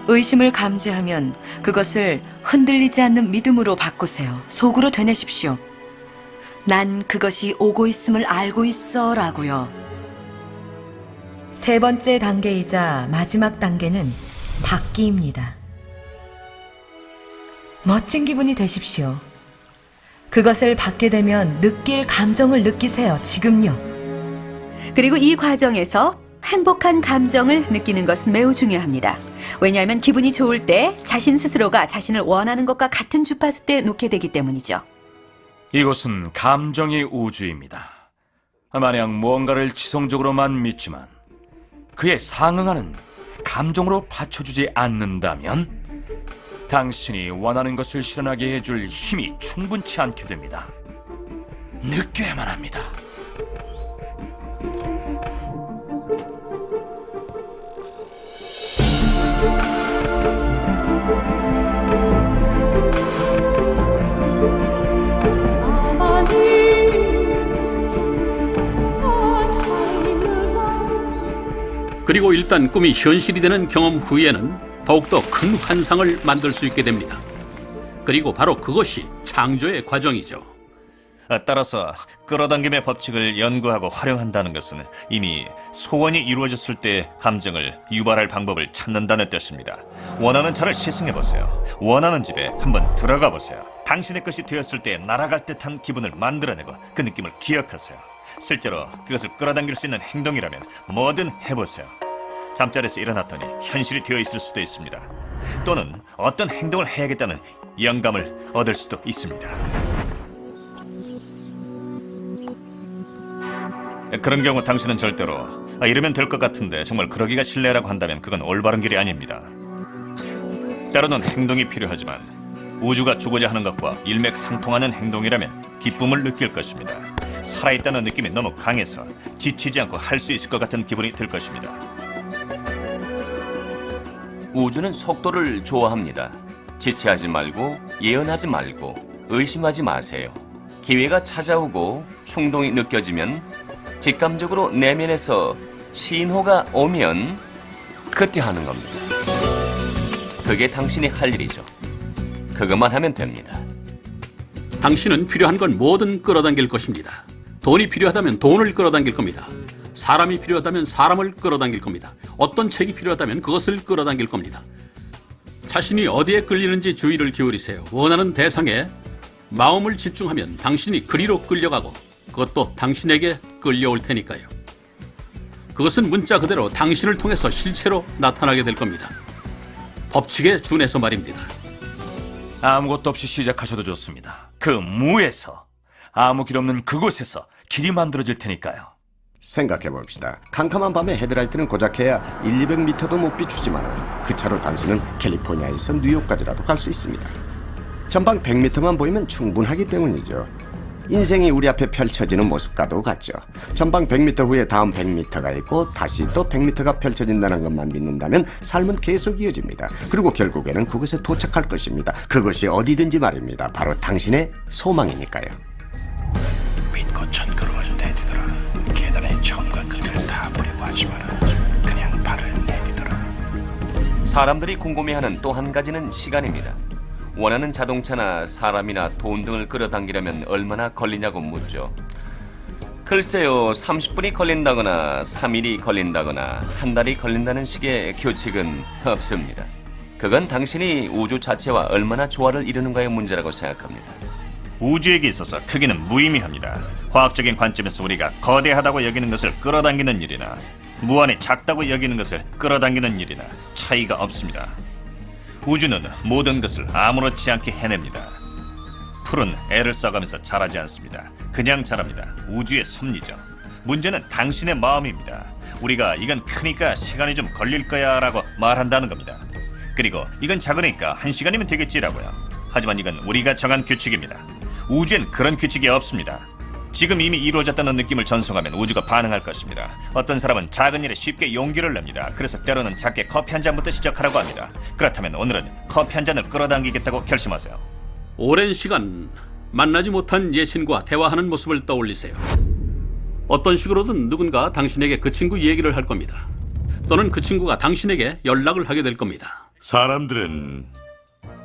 [SPEAKER 5] 의심을 감지하면 그것을 흔들리지 않는 믿음으로 바꾸세요. 속으로 되뇌십시오. 난 그것이 오고 있음을 알고 있어 라고요. 세 번째 단계이자 마지막 단계는 받기입니다. 멋진 기분이 되십시오. 그것을 받게 되면 느낄 감정을 느끼세요. 지금요.
[SPEAKER 14] 그리고 이 과정에서 행복한 감정을 느끼는 것은 매우 중요합니다. 왜냐하면 기분이 좋을 때 자신 스스로가 자신을 원하는 것과 같은 주파수대에 놓게 되기 때문이죠.
[SPEAKER 6] 이곳은 감정의 우주입니다. 만약 무언가를 지성적으로만 믿지만 그에 상응하는 감정으로 받쳐주지 않는다면 당신이 원하는 것을 실현하게 해줄 힘이 충분치 않게 됩니다. 느껴야만 합니다.
[SPEAKER 2] 그리고 일단 꿈이 현실이 되는 경험 후에는 더욱더 큰 환상을 만들 수 있게 됩니다. 그리고 바로 그것이 창조의 과정이죠.
[SPEAKER 4] 따라서 끌어당김의 법칙을 연구하고 활용한다는 것은 이미 소원이 이루어졌을 때 감정을 유발할 방법을 찾는다는 뜻입니다. 원하는 차를 시승해보세요. 원하는 집에 한번 들어가보세요. 당신의 것이 되었을 때 날아갈 듯한 기분을 만들어내고 그 느낌을 기억하세요. 실제로 그것을 끌어당길 수 있는 행동이라면 뭐든 해보세요. 잠자리에서 일어났더니 현실이 되어 있을 수도 있습니다. 또는 어떤 행동을 해야겠다는 영감을 얻을 수도 있습니다. 그런 경우 당신은 절대로 이러면 될 것 같은데 정말 그러기가 실례라고 한다면 그건 올바른 길이 아닙니다. 때로는 행동이 필요하지만 우주가 주고자 하는 것과 일맥상통하는 행동이라면 기쁨을 느낄 것입니다. 살아있다는 느낌이 너무 강해서 지치지 않고 할 수 있을 것 같은 기분이 들 것입니다.
[SPEAKER 3] 우주는 속도를 좋아합니다. 지체하지 말고 예언하지 말고 의심하지 마세요. 기회가 찾아오고 충동이 느껴지면 직감적으로 내면에서 신호가 오면 그때 하는 겁니다. 그게 당신이 할 일이죠. 그것만 하면 됩니다.
[SPEAKER 2] 당신은 필요한 건 뭐든 끌어당길 것입니다. 돈이 필요하다면 돈을 끌어당길 겁니다. 사람이 필요하다면 사람을 끌어당길 겁니다. 어떤 책이 필요하다면 그것을 끌어당길 겁니다. 자신이 어디에 끌리는지 주의를 기울이세요. 원하는 대상에 마음을 집중하면 당신이 그리로 끌려가고 그것도 당신에게 끌려올 테니까요. 그것은 문자 그대로 당신을 통해서 실체로 나타나게 될 겁니다. 법칙에 준해서 말입니다.
[SPEAKER 6] 아무것도 없이 시작하셔도 좋습니다. 그 무에서, 아무 길 없는 그곳에서 길이 만들어질 테니까요.
[SPEAKER 7] 생각해봅시다. 캄캄한 밤에 헤드라이트는 고작해야 1-200m도 못 비추지만 그 차로 당신은 캘리포니아에서 뉴욕까지라도 갈 수 있습니다. 전방 100m만 보이면 충분하기 때문이죠. 인생이 우리 앞에 펼쳐지는 모습과도 같죠. 전방 100m 후에 다음 100m가 있고 다시 또 100m가 펼쳐진다는 것만 믿는다면 삶은 계속 이어집니다. 그리고 결국에는 그곳에 도착할 것입니다. 그것이 어디든지 말입니다. 바로 당신의 소망이니까요.
[SPEAKER 11] 믿고 천걸음을 내디더라. 계단의 처음과 끝을 다 보려고 하지 마라. 그냥 발을 내디더라.
[SPEAKER 3] 사람들이 궁금해하는 또 한 가지는 시간입니다. 원하는 자동차나 사람이나 돈 등을 끌어당기려면 얼마나 걸리냐고 묻죠. 글쎄요, 30분이 걸린다거나 3일이 걸린다거나 한 달이 걸린다는 식의 규칙은 없습니다. 그건 당신이 우주 자체와 얼마나 조화를 이루는가의 문제라고 생각합니다.
[SPEAKER 4] 우주에게 있어서 크기는 무의미합니다. 과학적인 관점에서 우리가 거대하다고 여기는 것을 끌어당기는 일이나 무한히 작다고 여기는 것을 끌어당기는 일이나 차이가 없습니다. 우주는 모든 것을 아무렇지 않게 해냅니다. 풀은 애를 써가면서 자라지 않습니다. 그냥 자랍니다. 우주의 섭리죠. 문제는 당신의 마음입니다. 우리가 이건 크니까 시간이 좀 걸릴 거야 라고 말한다는 겁니다. 그리고 이건 작으니까 1시간이면 되겠지라고요. 하지만 이건 우리가 정한 규칙입니다. 우주엔 그런 규칙이 없습니다. 지금 이미 이루어졌다는 느낌을 전송하면 우주가 반응할 것입니다. 어떤 사람은 작은 일에 쉽게 용기를 냅니다. 그래서 때로는 작게 커피 한 잔부터 시작하라고 합니다. 그렇다면 오늘은 커피 한 잔을 끌어당기겠다고 결심하세요.
[SPEAKER 2] 오랜 시간 만나지 못한 예친과 대화하는 모습을 떠올리세요. 어떤 식으로든 누군가 당신에게 그 친구 얘기를 할 겁니다. 또는 그 친구가 당신에게 연락을 하게 될 겁니다.
[SPEAKER 8] 사람들은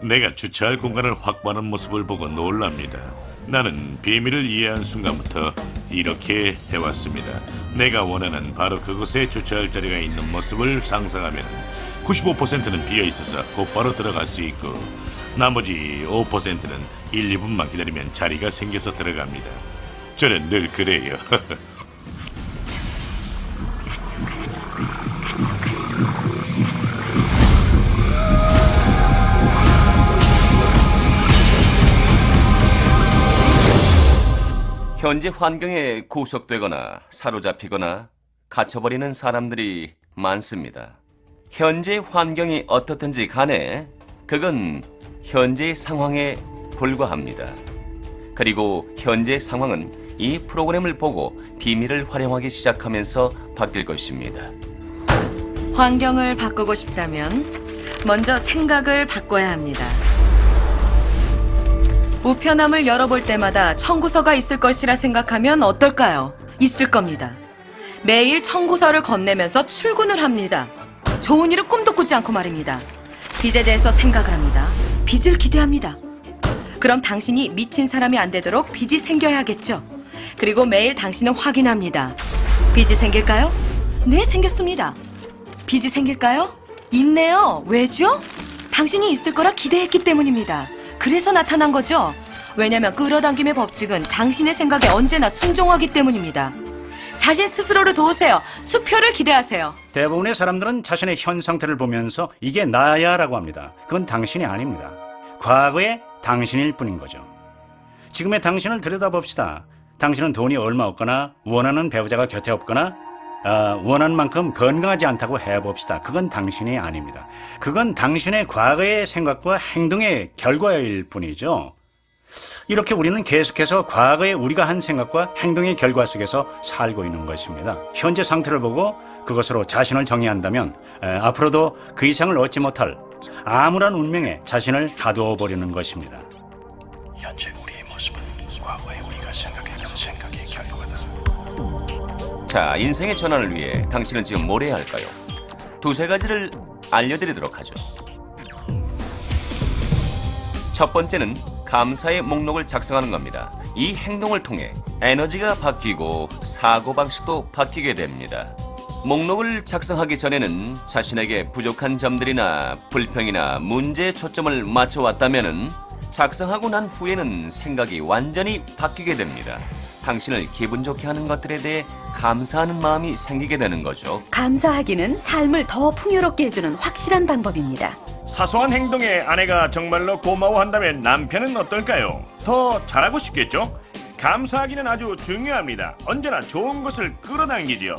[SPEAKER 8] 내가 주차할 공간을 확보하는 모습을 보고 놀랍니다. 나는 비밀을 이해한 순간부터 이렇게 해왔습니다. 내가 원하는 바로 그곳에 주차할 자리가 있는 모습을 상상하면 95%는 비어있어서 곧바로 들어갈 수 있고 나머지 5%는 1, 2분만 기다리면 자리가 생겨서 들어갑니다. 저는 늘 그래요.
[SPEAKER 3] 현재 환경에 구속되거나 사로잡히거나 갇혀버리는 사람들이 많습니다. 현재 환경이 어떻든지 간에 그건 현재의 상황에 불과합니다. 그리고 현재 상황은 이 프로그램을 보고 비밀을 활용하기 시작하면서 바뀔 것입니다.
[SPEAKER 5] 환경을 바꾸고 싶다면 먼저 생각을 바꿔야 합니다. 우편함을 열어볼 때마다 청구서가 있을 것이라 생각하면 어떨까요? 있을 겁니다. 매일 청구서를 건네면서 출근을 합니다. 좋은 일을 꿈도 꾸지 않고 말입니다. 빚에 대해서 생각을 합니다. 빚을 기대합니다. 그럼 당신이 미친 사람이 안 되도록 빚이 생겨야겠죠. 그리고 매일 당신은 확인합니다. 빚이 생길까요? 네, 생겼습니다. 빚이 생길까요? 있네요. 왜죠? 당신이 있을 거라 기대했기 때문입니다. 그래서 나타난 거죠. 왜냐면 끌어당김의 법칙은 당신의 생각에 언제나 순종하기 때문입니다. 자신 스스로를 도우세요. 수표를 기대하세요.
[SPEAKER 13] 대부분의 사람들은 자신의 현 상태를 보면서 이게 나야 라고 합니다. 그건 당신이 아닙니다. 과거의 당신일 뿐인 거죠. 지금의 당신을 들여다봅시다. 당신은 돈이 얼마 없거나 원하는 배우자가 곁에 없거나 원하는 만큼 건강하지 않다고 해봅시다. 그건 당신이 아닙니다. 그건 당신의 과거의 생각과 행동의 결과일 뿐이죠. 이렇게 우리는 계속해서 과거에 우리가 한 생각과 행동의 결과 속에서 살고 있는 것입니다. 현재 상태를 보고 그것으로 자신을 정의한다면 앞으로도 그 이상을 얻지 못할 암울한 운명에 자신을 가두어 버리는 것입니다.
[SPEAKER 11] 현재 우리의 모습은 과거에 우리가 생각했던 생각의 결과다.
[SPEAKER 3] 자, 인생의 전환을 위해 당신은 지금 뭘 해야 할까요? 두세 가지를 알려드리도록 하죠. 첫 번째는 감사의 목록을 작성하는 겁니다. 이 행동을 통해 에너지가 바뀌고 사고방식도 바뀌게 됩니다. 목록을 작성하기 전에는 자신에게 부족한 점들이나 불평이나 문제에 초점을 맞춰왔다면은 작성하고 난 후에는 생각이 완전히 바뀌게 됩니다. 당신을 기분 좋게 하는 것들에 대해 감사하는 마음이 생기게 되는 거죠.
[SPEAKER 14] 감사하기는 삶을 더 풍요롭게 해주는 확실한 방법입니다.
[SPEAKER 4] 사소한 행동에 아내가 정말로 고마워한다면 남편은 어떨까요? 더 잘하고 싶겠죠? 감사하기는 아주 중요합니다. 언제나 좋은 것을 끌어당기죠.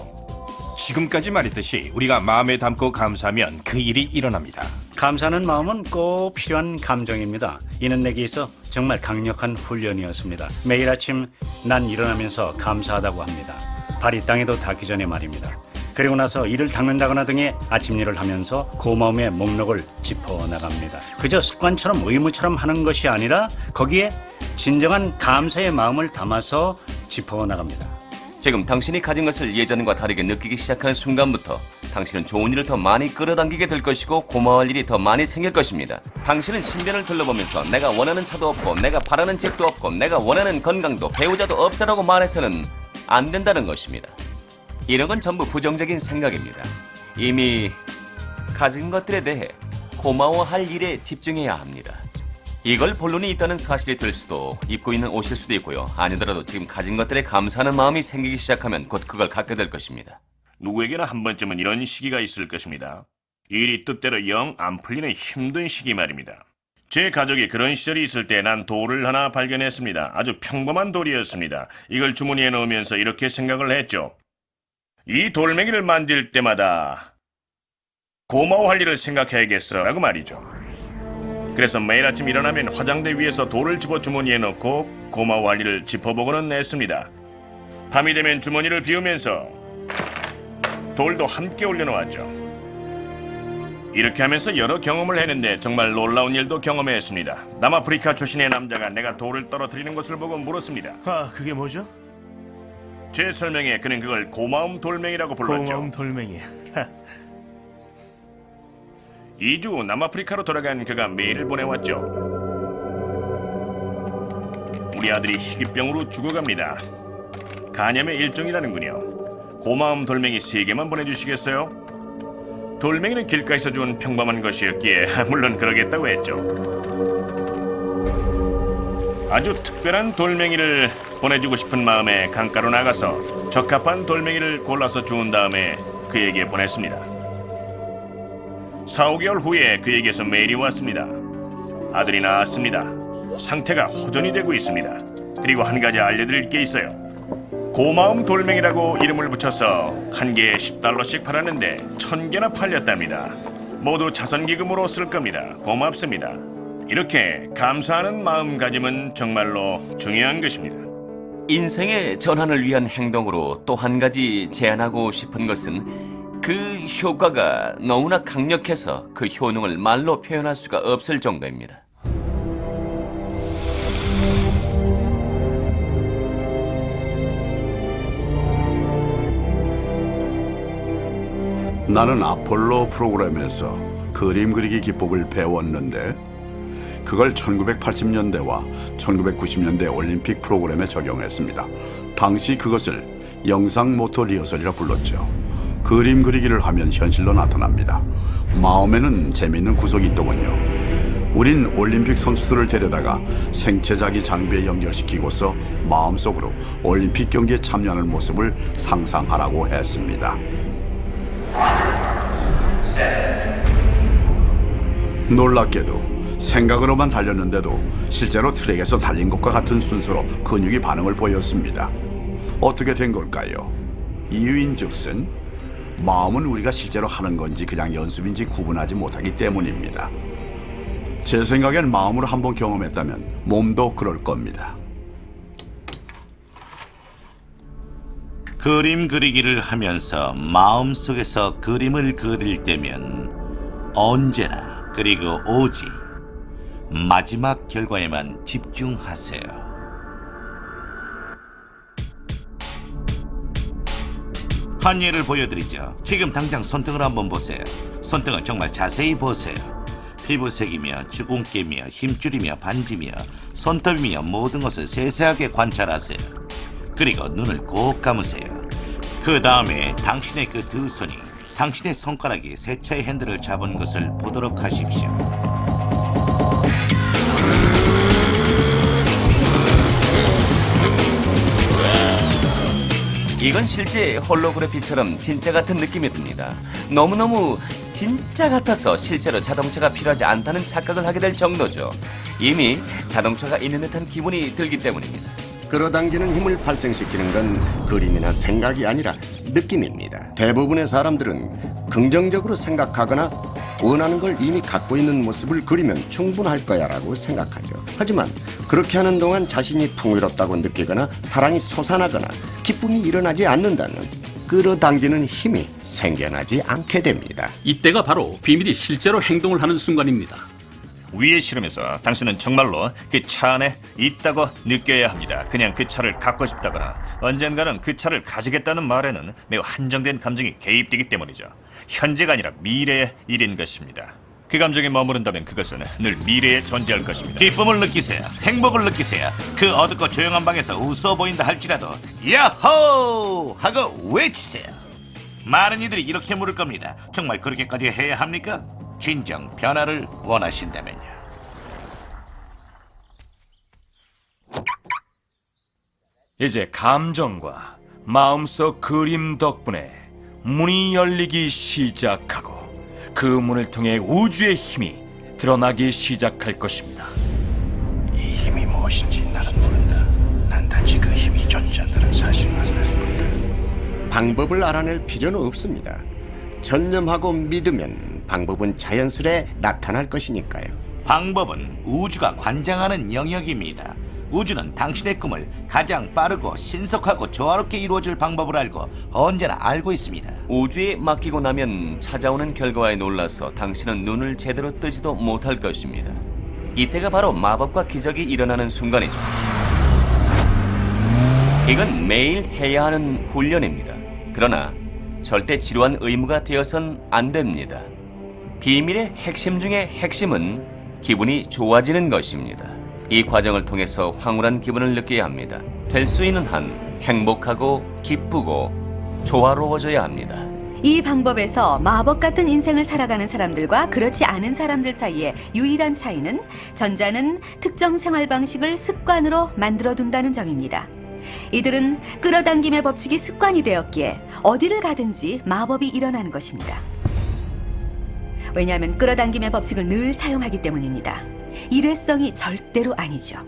[SPEAKER 11] 지금까지 말했듯이 우리가 마음에 담고 감사하면 그 일이 일어납니다.
[SPEAKER 13] 감사하는 마음은 꼭 필요한 감정입니다. 이는 내게 있어 정말 강력한 훈련이었습니다. 매일 아침 난 일어나면서 감사하다고 합니다. 발이 땅에도 닿기 전에 말입니다. 그리고 나서 이를 닦는다거나 등의 아침 일을 하면서 고마움의 목록을 짚어나갑니다. 그저 습관처럼 의무처럼 하는 것이 아니라 거기에 진정한 감사의 마음을 담아서 짚어나갑니다.
[SPEAKER 3] 지금 당신이 가진 것을 예전과 다르게 느끼기 시작하는 순간부터 당신은 좋은 일을 더 많이 끌어당기게 될 것이고 고마워할 일이 더 많이 생길 것입니다. 당신은 신변을 둘러보면서 내가 원하는 차도 없고 내가 바라는 집도 없고 내가 원하는 건강도 배우자도 없어라고 말해서는 안 된다는 것입니다. 이런 건 전부 부정적인 생각입니다. 이미 가진 것들에 대해 고마워할 일에 집중해야 합니다. 이걸 본론이 있다는 사실이 들 수도, 입고 있는 옷일 수도 있고요. 아니더라도 지금 가진 것들에 감사하는 마음이 생기기 시작하면 곧 그걸 갖게 될 것입니다.
[SPEAKER 10] 누구에게나 한 번쯤은 이런 시기가 있을 것입니다. 일이 뜻대로 영 안 풀리는 힘든 시기 말입니다. 제 가족이 그런 시절이 있을 때 난 돌을 하나 발견했습니다. 아주 평범한 돌이었습니다. 이걸 주머니에 넣으면서 이렇게 생각을 했죠. 이 돌멩이를 만질 때마다 고마워할 일을 생각해야겠어 라고 말이죠. 그래서 매일 아침 일어나면 화장대 위에서 돌을 집어 주머니에 넣고 고마워할 일을 짚어보고는 했습니다. 밤이 되면 주머니를 비우면서 돌도 함께 올려놓았죠. 이렇게 하면서 여러 경험을 했는데 정말 놀라운 일도 경험했습니다. 남아프리카 출신의 남자가 내가 돌을 떨어뜨리는 것을 보고 물었습니다. 그게 뭐죠? 제 설명에 그는 그걸 고마움 돌멩이라고 불렀죠. 고마움 돌멩이.
[SPEAKER 2] 2주 후 남아프리카로 돌아간 그가 메일을 보내왔죠. 우리 아들이 희귀병으로 죽어갑니다. 간염의 일종이라는군요. 고마움 돌멩이 3개만 보내주시겠어요? 돌멩이는 길가에서 준 평범한 것이었기에 물론 그러겠다고 했죠. 아주 특별한 돌멩이를 보내주고 싶은 마음에 강가로 나가서 적합한 돌멩이를 골라서 주운 다음에 그에게 보냈습니다. 4, 5개월 후에 그에게서 메일이 왔습니다. 아들이 낳았습니다. 상태가 호전이 되고 있습니다. 그리고 한 가지 알려드릴 게 있어요. 고마움 돌멩이라고 이름을 붙여서 한 개에 $10씩 팔았는데 1000개나 팔렸답니다. 모두 자선기금으로 쓸 겁니다. 고맙습니다. 이렇게 감사하는 마음가짐은 정말로 중요한 것입니다.
[SPEAKER 3] 인생의 전환을 위한 행동으로 또 한 가지 제안하고 싶은 것은 그 효과가 너무나 강력해서 그 효능을 말로 표현할 수가 없을 정도입니다.
[SPEAKER 9] 나는 아폴로 프로그램에서 그림 그리기 기법을 배웠는데 그걸 1980년대와 1990년대 올림픽 프로그램에 적용했습니다. 당시 그것을 영상 모터 리허설이라 불렀죠. 그림 그리기를 하면 현실로 나타납니다. 마음에는 재미있는 구석이 있더군요. 우린 올림픽 선수들을 데려다가 생체자기 장비에 연결시키고서 마음속으로 올림픽 경기에 참여하는 모습을 상상하라고 했습니다. 놀랍게도 생각으로만 달렸는데도 실제로 트랙에서 달린 것과 같은 순서로 근육이 반응을 보였습니다. 어떻게 된 걸까요? 이유인즉슨 마음은 우리가 실제로 하는 건지 그냥 연습인지 구분하지 못하기 때문입니다. 제 생각엔 마음으로 한번 경험했다면 몸도 그럴 겁니다.
[SPEAKER 8] 그림 그리기를 하면서 마음속에서 그림을 그릴 때면 언제나 그리고 오직 마지막 결과에만 집중하세요. 한 예를 보여드리죠. 지금 당장 손등을 한번 보세요. 손등을 정말 자세히 보세요. 피부색이며 주근깨며 힘줄이며 반지며 손톱이며 모든 것을 세세하게 관찰하세요. 그리고 눈을 꼭 감으세요. 그 다음에 당신의 그 두 손이 당신의 손가락이 세차의 핸들을 잡은 것을 보도록 하십시오.
[SPEAKER 3] 이건 실제 홀로그래피처럼 진짜 같은 느낌이 듭니다. 너무너무 진짜 같아서 실제로 자동차가 필요하지 않다는 착각을 하게 될 정도죠. 이미 자동차가 있는 듯한 기분이 들기 때문입니다.
[SPEAKER 7] 끌어당기는 힘을 발생시키는 건 그림이나 생각이 아니라 느낌입니다. 대부분의 사람들은 긍정적으로 생각하거나 원하는 걸 이미 갖고 있는 모습을 그리면 충분할 거야라고 생각하죠. 하지만 그렇게 하는 동안 자신이 풍요롭다고 느끼거나 사랑이 솟아나거나 기쁨이 일어나지 않는다면 끌어당기는 힘이 생겨나지 않게 됩니다.
[SPEAKER 2] 이때가 바로 비밀이 실제로 행동을 하는 순간입니다.
[SPEAKER 4] 위의 실험에서 당신은 정말로 그 차 안에 있다고 느껴야 합니다. 그냥 그 차를 갖고 싶다거나 언젠가는 그 차를 가지겠다는 말에는 매우 한정된 감정이 개입되기 때문이죠. 현재가 아니라 미래의 일인 것입니다. 그 감정에 머무른다면 그것은 늘 미래에 존재할 것입니다.
[SPEAKER 8] 기쁨을 느끼세요. 행복을 느끼세요. 그 어둡고 조용한 방에서 웃어 보인다 할지라도 야호! 하고 외치세요. 많은 이들이 이렇게 물을 겁니다. 정말 그렇게까지 해야 합니까? 진정 변화를 원하신다면요.
[SPEAKER 6] 이제 감정과 마음속 그림 덕분에 문이 열리기 시작하고 그 문을 통해 우주의 힘이 드러나기 시작할 것입니다.
[SPEAKER 11] 이 힘이 무엇인지 나는 모른다. 난 단지 그 힘이 존재한다는 사실만 알 뿐이다.
[SPEAKER 7] 방법을 알아낼 필요는 없습니다. 전념하고 믿으면 방법은 자연스레 나타날 것이니까요.
[SPEAKER 8] 방법은 우주가 관장하는 영역입니다. 우주는 당신의 꿈을 가장 빠르고 신속하고 조화롭게 이루어질 방법을 알고 언제나 알고 있습니다.
[SPEAKER 3] 우주에 맡기고 나면 찾아오는 결과에 놀라서 당신은 눈을 제대로 뜨지도 못할 것입니다. 이때가 바로 마법과 기적이 일어나는 순간이죠. 이건 매일 해야 하는 훈련입니다. 그러나 절대 지루한 의무가 되어선 안 됩니다. 비밀의 핵심 중의 핵심은 기분이 좋아지는 것입니다. 이 과정을 통해서 황홀한 기분을 느껴야 합니다. 될 수 있는 한 행복하고 기쁘고 조화로워져야 합니다.
[SPEAKER 14] 이 방법에서 마법 같은 인생을 살아가는 사람들과 그렇지 않은 사람들 사이의 유일한 차이는 전자는 특정 생활 방식을 습관으로 만들어둔다는 점입니다. 이들은 끌어당김의 법칙이 습관이 되었기에 어디를 가든지 마법이 일어나는 것입니다. 왜냐하면 끌어당김의 법칙을 늘 사용하기 때문입니다. 일회성이 절대로 아니죠.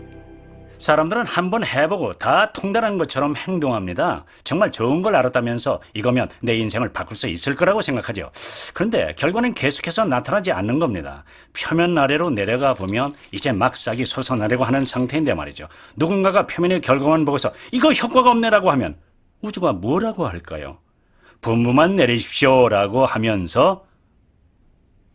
[SPEAKER 13] 사람들은 한번 해보고 다 통달한 것처럼 행동합니다. 정말 좋은 걸 알았다면서 이거면 내 인생을 바꿀 수 있을 거라고 생각하죠. 그런데 결과는 계속해서 나타나지 않는 겁니다. 표면 아래로 내려가 보면 이제 막 싹이 솟아나려고 하는 상태인데 말이죠. 누군가가 표면의 결과만 보고서 이거 효과가 없네라고 하면 우주가 뭐라고 할까요? 분부만 내리십시오라고 하면서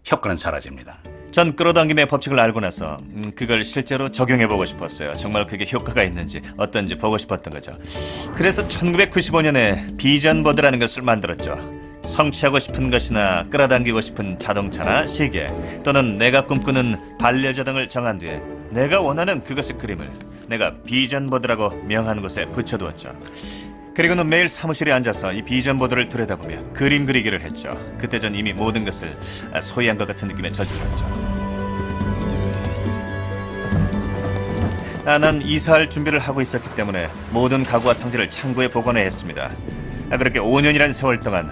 [SPEAKER 13] 효과는 사라집니다.
[SPEAKER 4] 전 끌어당김의 법칙을 알고 나서 그걸 실제로 적용해보고 싶었어요. 정말 그게 효과가 있는지 어떤지 보고 싶었던 거죠. 그래서 1995년에 비전보드라는 것을 만들었죠. 성취하고 싶은 것이나 끌어당기고 싶은 자동차나 시계 또는 내가 꿈꾸는 반려자 등을 정한 뒤에 내가 원하는 그것의 그림을 내가 비전보드라고 명한 곳에 붙여두었죠. 그리고는 매일 사무실에 앉아서 이 비전보드를 들여다보며 그림 그리기를 했죠. 그때 전 이미 모든 것을 소유한 것 같은 느낌에 젖들었죠. 난 이사할 준비를 하고 있었기 때문에 모든 가구와 상자를 창고에 보관해야 했습니다. 그렇게 5년이라는 세월 동안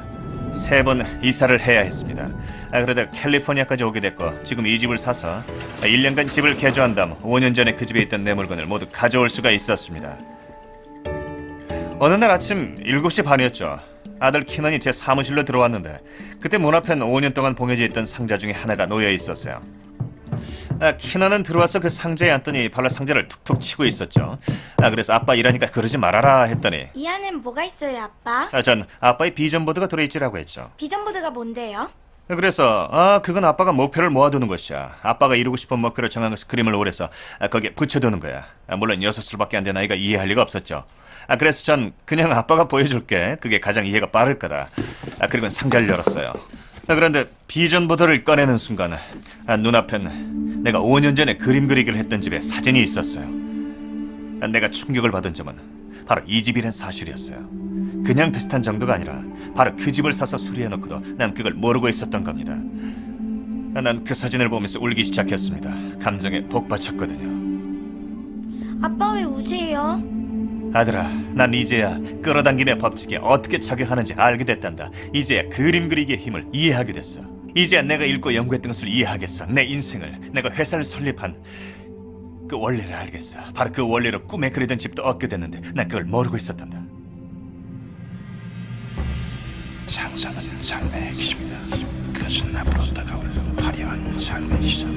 [SPEAKER 4] 3번 이사를 해야 했습니다. 그러다 캘리포니아까지 오게 됐고 지금 이 집을 사서 1년간 집을 개조한 다음 5년 전에 그 집에 있던 내 물건을 모두 가져올 수가 있었습니다. 어느 날 아침 7시 반이었죠. 아들 키넌이 제 사무실로 들어왔는데 그때 문 앞엔 5년 동안 봉해져 있던 상자 중에 하나가 놓여 있었어요. 키넌은 들어와서 그 상자에 앉더니 발로 상자를 툭툭 치고 있었죠. 그래서 아빠 일하니까 그러지 말아라 했더니
[SPEAKER 15] 이 안엔 뭐가 있어요, 아빠?
[SPEAKER 4] 전 아빠의 비전보드가 들어있지라고 했죠.
[SPEAKER 15] 비전보드가 뭔데요?
[SPEAKER 4] 그래서 그건 아빠가 목표를 모아두는 것이야. 아빠가 이루고 싶은 목표를 정한 것을 그림을 오래서 거기에 붙여두는 거야. 물론 6살밖에 안 된 아이가 이해할 리가 없었죠. 그래서 전 그냥 아빠가 보여줄게. 그게 가장 이해가 빠를 거다. 그리고 상자를 열었어요. 그런데 비전보드를 꺼내는 순간 눈앞엔 내가 5년 전에 그림 그리기를 했던 집에 사진이 있었어요. 내가 충격을 받은 점은 바로 이 집이란 사실이었어요. 그냥 비슷한 정도가 아니라 바로 그 집을 사서 수리해놓고도 난 그걸 모르고 있었던 겁니다. 난 그 사진을 보면서 울기 시작했습니다. 감정에 복받쳤거든요.
[SPEAKER 15] 아빠 왜 우세요?
[SPEAKER 4] 아들아, 난 이제야 끌어당김의 법칙이 어떻게 작용하는지 알게 됐단다. 이제야 그림 그리기의 힘을 이해하게 됐어. 이제야 내가 읽고 연구했던 것을 이해하겠어. 내 인생을, 내가 회사를 설립한 그 원리를 알겠어. 바로 그 원리로 꿈에 그리던 집도 얻게 됐는데 난 그걸 모르고 있었단다.
[SPEAKER 11] 상상은 삶의 핵심이다. 그것은 앞으로 다가올 화려한 삶의 시작.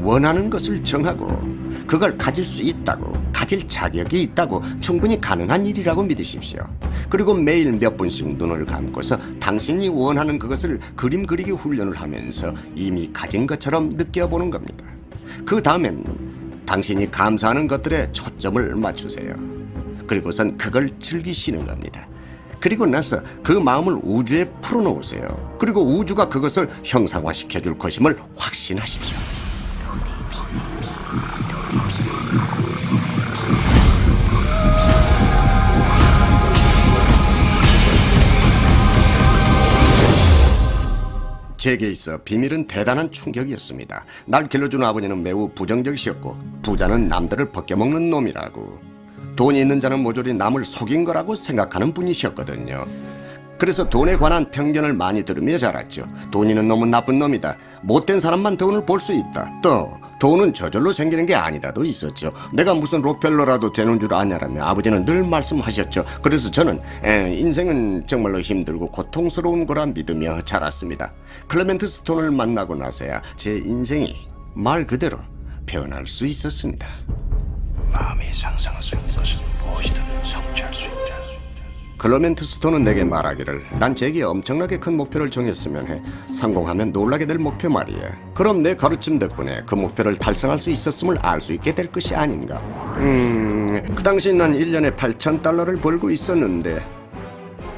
[SPEAKER 7] 원하는 것을 정하고 그걸 가질 수 있다고, 가질 자격이 있다고 충분히 가능한 일이라고 믿으십시오. 그리고 매일 몇 분씩 눈을 감고서 당신이 원하는 그것을 그림 그리기 훈련을 하면서 이미 가진 것처럼 느껴보는 겁니다. 그 다음엔 당신이 감사하는 것들에 초점을 맞추세요. 그리고선 그걸 즐기시는 겁니다. 그리고 나서 그 마음을 우주에 풀어놓으세요. 그리고 우주가 그것을 형상화시켜줄 것임을 확신하십시오. 제게 있어 비밀은 대단한 충격이었습니다. 날 길러준 아버지는 매우 부정적이셨고 부자는 남들을 벗겨먹는 놈이라고, 돈이 있는 자는 모조리 남을 속인 거라고 생각하는 분이셨거든요. 그래서 돈에 관한 편견을 많이 들으며 자랐죠. 돈 있는 놈은 나쁜 놈이다. 못된 사람만 돈을 벌 수 있다. 또 돈은 저절로 생기는 게 아니다도 있었죠. 내가 무슨 록펠러라도 되는 줄 아냐라며 아버지는 늘 말씀하셨죠. 그래서 저는 인생은 정말로 힘들고 고통스러운 거라 믿으며 자랐습니다. 클레멘트 스톤을 만나고 나서야 제 인생이 말 그대로 변할 수 있었습니다.
[SPEAKER 11] 마음이 상상할 수 있는 것은 무엇이든 성취할 수 있다.
[SPEAKER 7] 클레멘트 스톤은 내게 말하기를, 난 제게 엄청나게 큰 목표를 정했으면 해. 성공하면 놀라게 될 목표 말이야. 그럼 내 가르침 덕분에 그 목표를 달성할 수 있었음을 알 수 있게 될 것이 아닌가. 그 당시 난 1년에 $8,000를 벌고 있었는데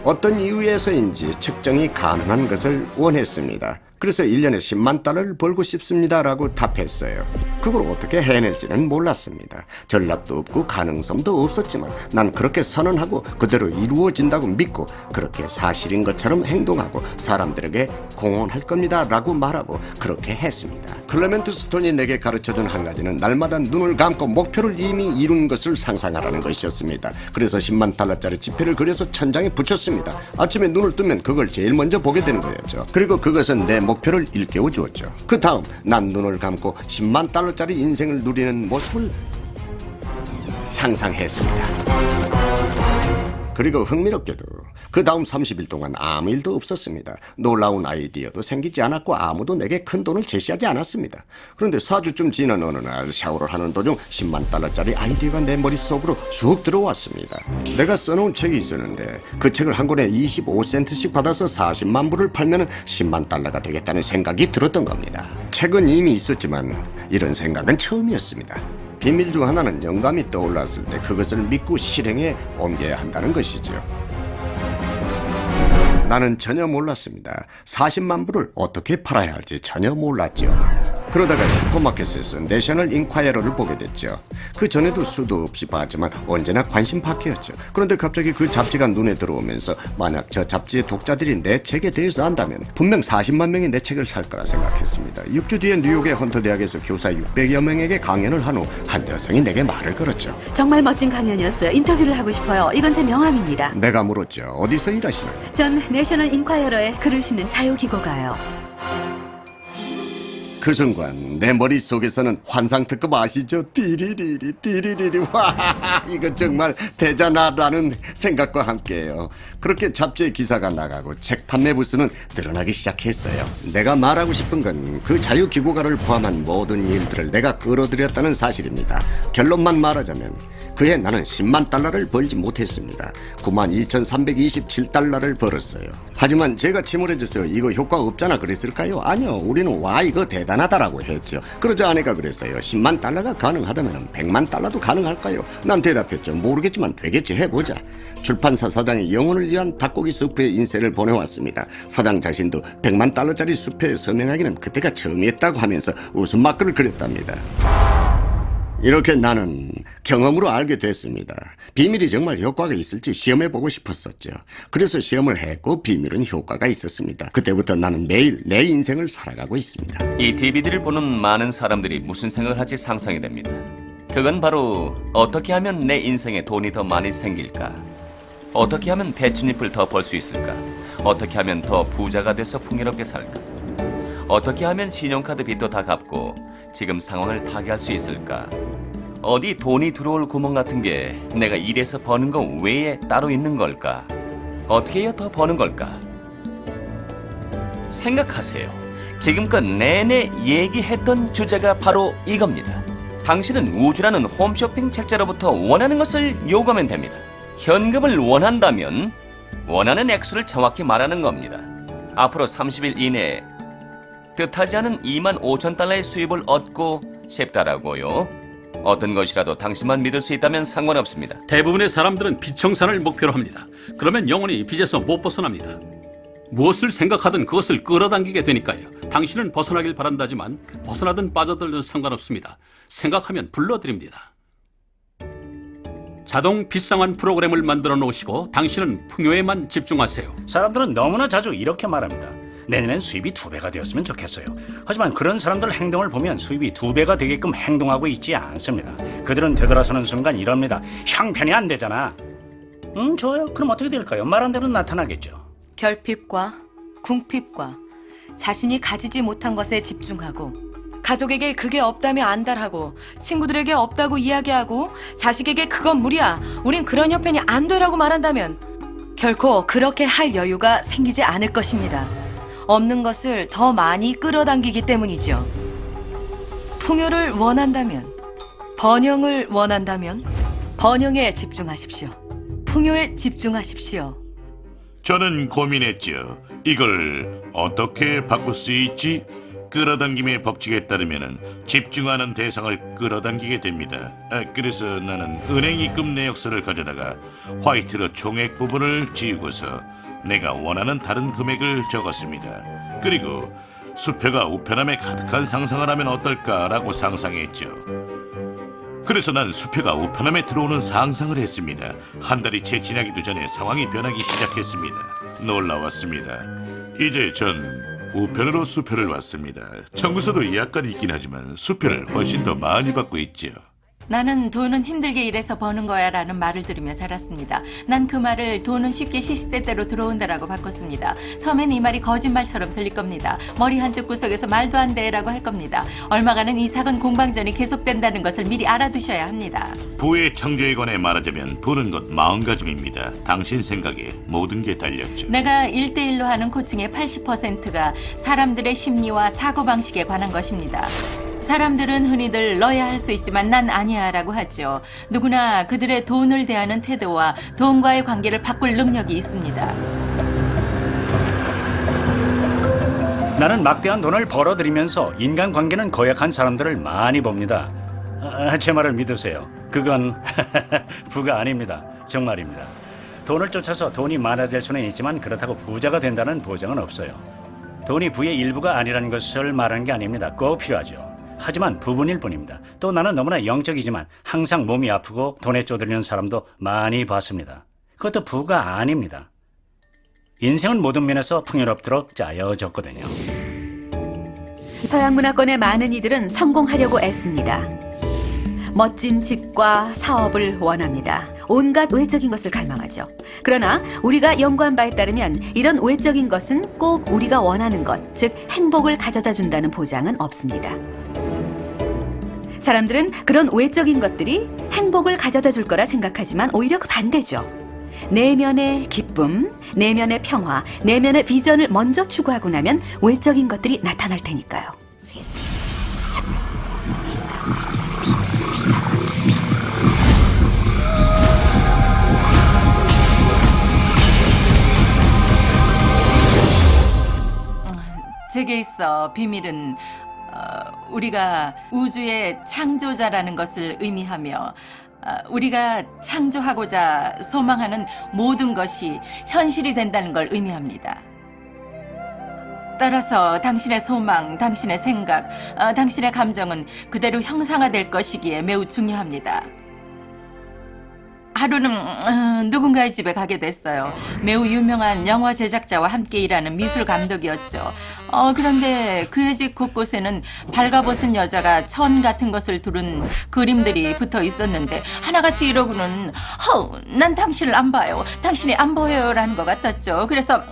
[SPEAKER 7] 어떤 이유에서인지 측정이 가능한 것을 원했습니다. 그래서 1년에 $100,000를 벌고 싶습니다라고 답했어요. 그걸 어떻게 해낼지는 몰랐습니다. 전략도 없고 가능성도 없었지만 난 그렇게 선언하고 그대로 이루어진다고 믿고 그렇게 사실인 것처럼 행동하고 사람들에게 공헌할 겁니다 라고 말하고 그렇게 했습니다. 클레멘트 스톤이 내게 가르쳐준 한 가지는 날마다 눈을 감고 목표를 이미 이룬 것을 상상하라는 것이었습니다. 그래서 $100,000짜리 지폐를 그려서 천장에 붙였습니다. 아침에 눈을 뜨면 그걸 제일 먼저 보게 되는 거였죠. 그리고 그것은 내 목표를 일깨워 주었죠. 그 다음 난 눈을 감고 $100,000짜리 인생을 누리는 모습을 상상했습니다. 그리고 흥미롭게도 그 다음 30일 동안 아무 일도 없었습니다. 놀라운 아이디어도 생기지 않았고 아무도 내게 큰 돈을 제시하지 않았습니다. 그런데 4주쯤 지난 어느 날 샤워를 하는 도중 $100,000짜리 아이디어가 내 머릿속으로 쑥 들어왔습니다. 내가 써놓은 책이 있었는데 그 책을 한 권에 25센트씩 받아서 40만 부를 팔면 $100,000가 되겠다는 생각이 들었던 겁니다. 책은 이미 있었지만 이런 생각은 처음이었습니다. 비밀 중 하나는 영감이 떠올랐을 때 그것을 믿고 실행에 옮겨야 한다는 것이죠. 나는 전혀 몰랐습니다. 40만 부를 어떻게 팔아야 할지 전혀 몰랐죠. 그러다가 슈퍼마켓에서 내셔널 인콰이어를 보게 됐죠. 그 전에도 수도 없이 봤지만 언제나 관심 밖이었죠. 그런데 갑자기 그 잡지가 눈에 들어오면서 만약 저 잡지의 독자들이 내 책에 대해서 안다면 분명 40만 명이 내 책을 살 거라 생각했습니다. 6주 뒤에 뉴욕의 헌터 대학에서 교사 600여 명에게 강연을 한 후 한 여성이 내게 말을 걸었죠.
[SPEAKER 14] 정말 멋진 강연이었어요. 인터뷰를 하고 싶어요. 이건 제 명함입니다.
[SPEAKER 7] 내가 물었죠. 어디서 일하시나요?
[SPEAKER 14] 전 내셔널 인콰이어러에 글을 싣는 자유기고가요.
[SPEAKER 7] 그 순간 내 머릿속에서는 환상특급 아시죠? 띠리리리 띠리리리 와, 이거 정말 대단하다는 생각과 함께해요. 그렇게 잡지의 기사가 나가고 책 판매 부수는 늘어나기 시작했어요. 내가 말하고 싶은 건 그 자유기고가를 포함한 모든 일들을 내가 끌어들였다는 사실입니다. 결론만 말하자면 그해 나는 $100,000를 벌지 못했습니다. $92,327를 벌었어요. 하지만 제가 침울해져서 이거 효과 없잖아 그랬을까요? 아니요, 우리는 와 이거 대단하다라고 했죠. 그러자 아내가 그랬어요. $100,000가 가능하다면 $100,000도 가능할까요? 난 대답했죠. 모르겠지만 되겠지, 해보자. 출판사 사장이 영혼을 위한 닭고기 수프의 인쇄를 보내왔습니다. 사장 자신도 $100,000짜리 수표에 서명하기는 그때가 처음이었다고 하면서 웃음막걸을 그렸답니다. 이렇게 나는 경험으로 알게 됐습니다. 비밀이 정말 효과가 있을지 시험해보고 싶었었죠. 그래서 시험을 했고 비밀은 효과가 있었습니다. 그때부터 나는 매일 내 인생을 살아가고 있습니다.
[SPEAKER 3] 이 DVD를 보는 많은 사람들이 무슨 생각을 할지 상상이 됩니다. 그건 바로 어떻게 하면 내 인생에 돈이 더 많이 생길까? 어떻게 하면 배춧잎을 더 벌 수 있을까? 어떻게 하면 더 부자가 돼서 풍요롭게 살까? 어떻게 하면 신용카드 빚도 다 갚고 지금 상황을 타개할 수 있을까? 어디 돈이 들어올 구멍 같은 게 내가 일해서 버는 거 외에 따로 있는 걸까? 어떻게 해야 더 버는 걸까? 생각하세요. 지금껏 내내 얘기했던 주제가 바로 이겁니다. 당신은 우주라는 홈쇼핑 책자로부터 원하는 것을 요구하면 됩니다. 현금을 원한다면 원하는 액수를 정확히 말하는 겁니다. 앞으로 30일 이내에 뜻하지 않은 25,000달러의 수입을 얻고 싶다라고요. 어떤 것이라도 당신만 믿을 수 있다면 상관없습니다.
[SPEAKER 2] 대부분의 사람들은 빚 청산을 목표로 합니다. 그러면 영원히 빚에서 못 벗어납니다. 무엇을 생각하든 그것을 끌어당기게 되니까요. 당신은 벗어나길 바란다지만 벗어나든 빠져들든 상관없습니다. 생각하면 불러드립니다. 자동 빚상환 프로그램을 만들어 놓으시고 당신은 풍요에만 집중하세요.
[SPEAKER 13] 사람들은 너무나 자주 이렇게 말합니다. 내년엔 수입이 2배가 되었으면 좋겠어요. 하지만 그런 사람들 행동을 보면 수입이 2배가 되게끔 행동하고 있지 않습니다. 그들은 되돌아서는 순간 이럽니다. 형편이 안 되잖아. 좋아요. 그럼 어떻게 될까요? 말한 대로 나타나겠죠.
[SPEAKER 5] 결핍과 궁핍과 자신이 가지지 못한 것에 집중하고 가족에게 그게 없다며 안달하고 친구들에게 없다고 이야기하고 자식에게 그건 무리야. 우린 그런 형편이 안 되라고 말한다면 결코 그렇게 할 여유가 생기지 않을 것입니다. 없는 것을 더 많이 끌어당기기 때문이죠. 풍요를 원한다면, 번영을 원한다면 번영에 집중하십시오. 풍요에 집중하십시오.
[SPEAKER 8] 저는 고민했죠. 이걸 어떻게 바꿀 수 있지? 끌어당김의 법칙에 따르면 집중하는 대상을 끌어당기게 됩니다. 그래서 나는 은행 입금 내역서를 가져다가 화이트로 총액 부분을 지우고서 내가 원하는 다른 금액을 적었습니다. 그리고 수표가 우편함에 가득한 상상을 하면 어떨까라고 상상했죠. 그래서 난 수표가 우편함에 들어오는 상상을 했습니다. 한 달이 채 지나기도 전에 상황이 변하기 시작했습니다. 놀라웠습니다. 이제 전 우편으로 수표를 받습니다. 청구서도 약간 있긴 하지만 수표를 훨씬 더 많이 받고 있죠.
[SPEAKER 1] 나는 돈은 힘들게 일해서 버는 거야 라는 말을 들으며 자랐습니다. 난 그 말을 돈은 쉽게 시시때때로 들어온다라고 바꿨습니다. 처음엔 이 말이 거짓말처럼 들릴 겁니다. 머리 한쪽 구석에서 말도 안 돼라고 할 겁니다. 얼마간은 이 작은 공방전이 계속된다는 것을 미리 알아두셔야 합니다.
[SPEAKER 8] 부의 창조에 관해 말하자면 부는 것 마음가짐입니다. 당신 생각에 모든 게 달렸죠.
[SPEAKER 1] 내가 1대1로 하는 코칭의 80%가 사람들의 심리와 사고방식에 관한 것입니다. 사람들은 흔히들 너야 할 수 있지만 난 아니야 라고 하죠. 누구나 그들의 돈을 대하는 태도와 돈과의 관계를 바꿀 능력이 있습니다.
[SPEAKER 13] 나는 막대한 돈을 벌어들이면서 인간관계는 고약한 사람들을 많이 봅니다. 제 말을 믿으세요. 그건 부가 아닙니다. 정말입니다. 돈을 쫓아서 돈이 많아질 수는 있지만 그렇다고 부자가 된다는 보장은 없어요. 돈이 부의 일부가 아니라는 것을 말하는 게 아닙니다. 꼭 필요하죠. 하지만 부분일 뿐입니다. 또 나는 너무나 영적이지만 항상 몸이 아프고 돈에 쪼들리는 사람도 많이 봤습니다. 그것도 부가 아닙니다. 인생은 모든 면에서 풍요롭도록 짜여졌거든요.
[SPEAKER 14] 서양 문화권의 많은 이들은 성공하려고 애씁니다. 멋진 집과 사업을 원합니다. 온갖 외적인 것을 갈망하죠. 그러나 우리가 연구한 바에 따르면 이런 외적인 것은 꼭 우리가 원하는 것, 즉 행복을 가져다 준다는 보장은 없습니다. 사람들은 그런 외적인 것들이 행복을 가져다 줄 거라 생각하지만 오히려 그 반대죠. 내면의 기쁨, 내면의 평화, 내면의 비전을 먼저 추구하고 나면 외적인 것들이 나타날 테니까요.
[SPEAKER 1] 제게 있어 비밀은 우리가 우주의 창조자라는 것을 의미하며 우리가 창조하고자 소망하는 모든 것이 현실이 된다는 걸 의미합니다. 따라서 당신의 소망, 당신의 생각, 당신의 감정은 그대로 형상화될 것이기에 매우 중요합니다.
[SPEAKER 16] 하루는 누군가의 집에 가게 됐어요. 매우 유명한 영화 제작자와 함께 일하는 미술 감독이었죠. 그런데 그의 집 곳곳에는 발가벗은 여자가 천 같은 것을 두른 그림들이 붙어 있었는데 하나같이 이러고는 난 당신을 안 봐요. 당신이 안 보여요라는 것 같았죠. 그래서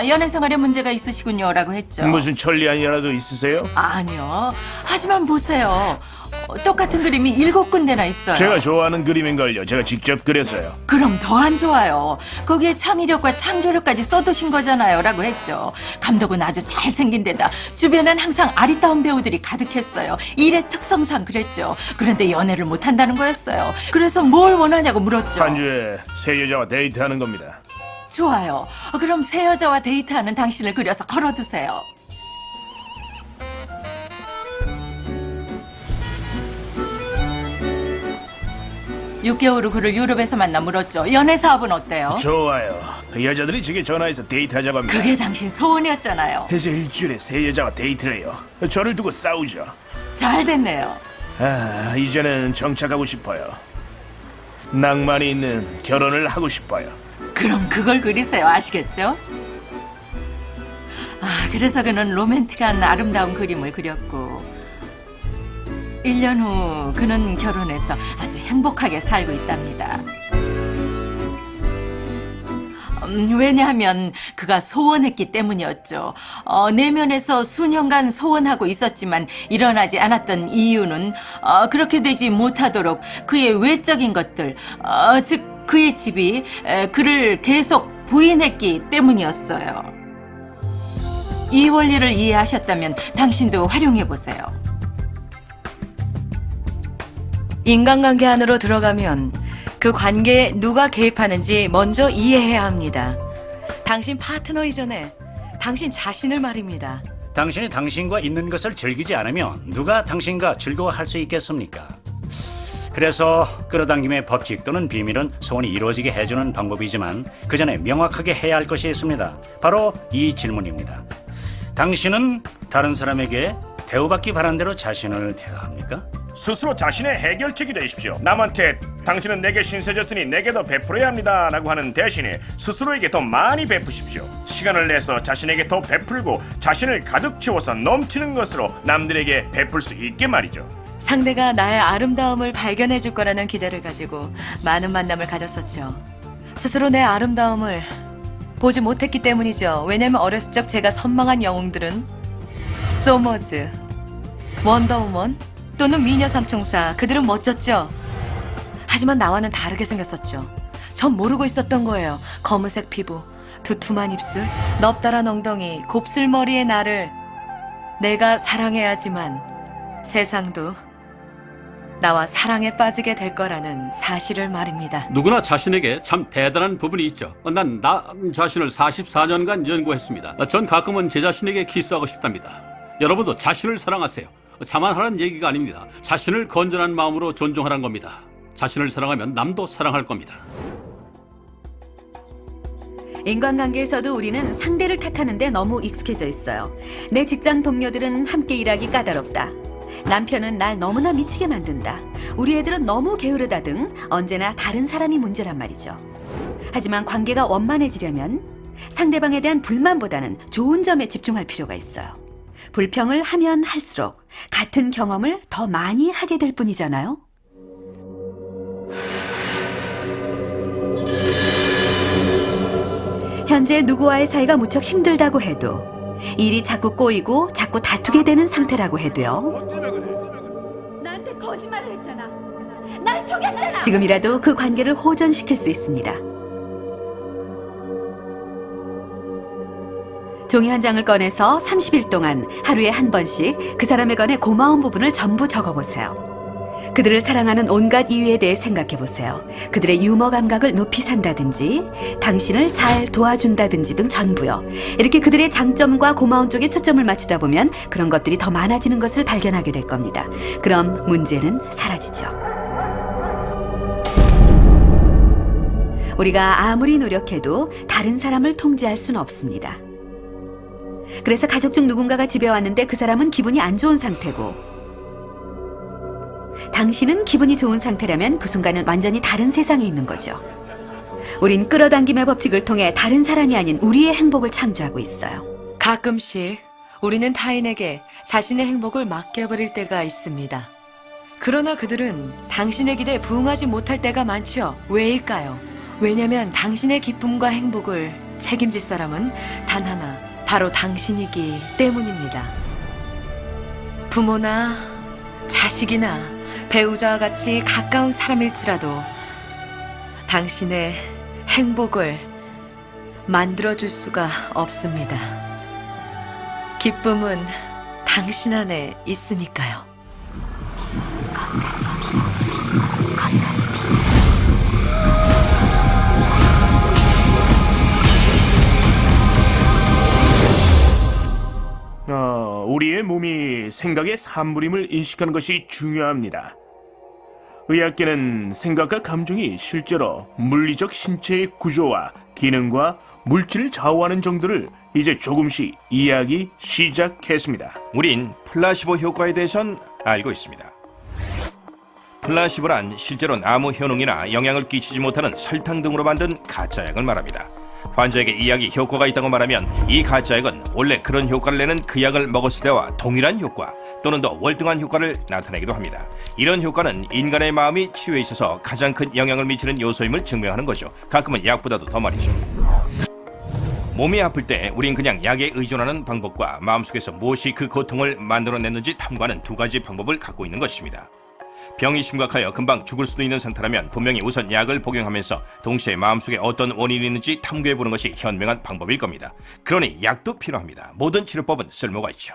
[SPEAKER 16] 연애생활에 문제가 있으시군요 라고 했죠.
[SPEAKER 10] 무슨 천리안 일이라도 있으세요?
[SPEAKER 16] 아니요. 하지만 보세요. 똑같은 그림이 7군데나 있어요.
[SPEAKER 10] 제가 좋아하는 그림인걸요. 제가 직접 그렸어요.
[SPEAKER 16] 그럼 더 안 좋아요. 거기에 창의력과 창조력까지 쏟으신 거잖아요 라고 했죠. 감독은 아주 잘생긴 데다 주변엔 항상 아리따운 배우들이 가득했어요. 일의 특성상 그랬죠. 그런데 연애를 못한다는 거였어요. 그래서 뭘 원하냐고 물었죠.
[SPEAKER 10] 한 주에 새 여자와 데이트하는 겁니다.
[SPEAKER 16] 좋아요. 그럼 새 여자와 데이트하는 당신을 그려서 걸어두세요. (6개월) 후 그를 유럽에서 만나 물었죠. 연애 사업은 어때요?
[SPEAKER 10] 좋아요. 여자들이 제게 전화해서 데이트하자고 합니다.
[SPEAKER 16] 그게 당신 소원이었잖아요.
[SPEAKER 10] 이제 일주일에 새 여자와 데이트를 해요. 저를 두고 싸우죠.
[SPEAKER 16] 잘 됐네요.
[SPEAKER 10] 이제는 정착하고 싶어요. 낭만이 있는 결혼을 하고 싶어요.
[SPEAKER 16] 그럼 그걸 그리세요. 아시겠죠? 그래서 그는 로맨틱한 아름다운 그림을 그렸고 1년 후 그는 결혼해서 아주 행복하게 살고 있답니다. 왜냐하면 그가 소원했기 때문이었죠. 내면에서 수년간 소원하고 있었지만 일어나지 않았던 이유는 그렇게 되지 못하도록 그의 외적인 것들, 즉 그의 집이 그를 계속 부인했기 때문이었어요. 이 원리를 이해하셨다면 당신도 활용해보세요.
[SPEAKER 5] 인간관계 안으로 들어가면 그 관계에 누가 개입하는지 먼저 이해해야 합니다. 당신 파트너 이전에 당신 자신을 말입니다.
[SPEAKER 13] 당신이 당신과 있는 것을 즐기지 않으면 누가 당신과 즐거워할 수 있겠습니까? 그래서 끌어당김의 법칙 또는 비밀은 소원이 이루어지게 해주는 방법이지만 그 전에 명확하게 해야 할 것이 있습니다. 바로 이 질문입니다. 당신은 다른 사람에게 대우받기 바란 대로 자신을 대하합니까?
[SPEAKER 17] 스스로 자신의 해결책이 되십시오. 남한테 당신은 내게 신세졌으니 내게 더 베풀어야 합니다 라고 하는 대신에 스스로에게 더 많이 베푸십시오. 시간을 내서 자신에게 더 베풀고 자신을 가득 채워서 넘치는 것으로 남들에게 베풀 수 있게 말이죠.
[SPEAKER 5] 상대가 나의 아름다움을 발견해 줄 거라는 기대를 가지고 많은 만남을 가졌었죠. 스스로 내 아름다움을 보지 못했기 때문이죠. 왜냐면 어렸을 적 제가 선망한 영웅들은 소머즈, 원더우먼 또는 미녀 삼총사, 그들은 멋졌죠. 하지만 나와는 다르게 생겼었죠. 전 모르고 있었던 거예요. 검은색 피부, 두툼한 입술, 넙다란 엉덩이, 곱슬머리의 나를 내가 사랑해야지만 세상도 나와 사랑에 빠지게 될 거라는 사실을 말입니다.
[SPEAKER 2] 누구나 자신에게 참 대단한 부분이 있죠. 난 나 자신을 44년간 연구했습니다. 전 가끔은 제 자신에게 키스하고 싶답니다. 여러분도 자신을 사랑하세요. 자만하라는 얘기가 아닙니다. 자신을 건전한 마음으로 존중하라는 겁니다. 자신을 사랑하면 남도 사랑할 겁니다.
[SPEAKER 14] 인간관계에서도 우리는 상대를 탓하는데 너무 익숙해져 있어요. 내 직장 동료들은 함께 일하기 까다롭다. 남편은 날 너무나 미치게 만든다. 우리 애들은 너무 게으르다 등 언제나 다른 사람이 문제란 말이죠. 하지만 관계가 원만해지려면 상대방에 대한 불만보다는 좋은 점에 집중할 필요가 있어요. 불평을 하면 할수록 같은 경험을 더 많이 하게 될 뿐이잖아요. 현재 누구와의 사이가 무척 힘들다고 해도, 일이 자꾸 꼬이고 자꾸 다투게 되는 상태라고 해도요.
[SPEAKER 15] 나한테 거짓말을 했잖아. 날 속였잖아.
[SPEAKER 14] 지금이라도 그 관계를 호전시킬 수 있습니다. 종이 한 장을 꺼내서 30일 동안 하루에 한 번씩 그 사람에 관해 고마운 부분을 전부 적어보세요. 그들을 사랑하는 온갖 이유에 대해 생각해보세요. 그들의 유머 감각을 높이 산다든지 당신을 잘 도와준다든지 등 전부요. 이렇게 그들의 장점과 고마운 쪽에 초점을 맞추다 보면 그런 것들이 더 많아지는 것을 발견하게 될 겁니다. 그럼 문제는 사라지죠. 우리가 아무리 노력해도 다른 사람을 통제할 수는 없습니다. 그래서 가족 중 누군가가 집에 왔는데 그 사람은 기분이 안 좋은 상태고 당신은 기분이 좋은 상태라면 그 순간은 완전히 다른 세상에 있는 거죠. 우린 끌어당김의 법칙을 통해 다른 사람이 아닌 우리의 행복을 창조하고 있어요.
[SPEAKER 5] 가끔씩 우리는 타인에게 자신의 행복을 맡겨버릴 때가 있습니다. 그러나 그들은 당신의 기대에 부응하지 못할 때가 많죠. 왜일까요? 왜냐면 당신의 기쁨과 행복을 책임질 사람은 단 하나, 바로 당신이기 때문입니다. 부모나 자식이나 배우자와 같이 가까운 사람일지라도 당신의 행복을 만들어줄 수가 없습니다. 기쁨은 당신 안에 있으니까요.
[SPEAKER 10] 우리의 몸이 생각의 산물임을 인식하는 것이 중요합니다. 의학계는 생각과 감정이 실제로 물리적 신체의 구조와 기능과 물질을 좌우하는 정도를 이제 조금씩 이해하기 시작했습니다.
[SPEAKER 11] 우린 플라시보 효과에 대해선 알고 있습니다. 플라시보란 실제로는 아무 효능이나 영향을 끼치지 못하는 설탕 등으로 만든 가짜약을 말합니다. 환자에게 이 약이 효과가 있다고 말하면 이 가짜약은 원래 그런 효과를 내는 그 약을 먹었을 때와 동일한 효과 또는 더 월등한 효과를 나타내기도 합니다. 이런 효과는 인간의 마음이 치유에 있어서 가장 큰 영향을 미치는 요소임을 증명하는 거죠. 가끔은 약보다도 더 말이죠. 몸이 아플 때 우린 그냥 약에 의존하는 방법과 마음속에서 무엇이 그 고통을 만들어냈는지 탐구하는 두 가지 방법을 갖고 있는 것입니다. 병이 심각하여 금방 죽을 수도 있는 상태라면 분명히 우선 약을 복용하면서 동시에 마음속에 어떤 원인이 있는지 탐구해보는 것이 현명한 방법일 겁니다. 그러니 약도 필요합니다. 모든 치료법은 쓸모가 있죠.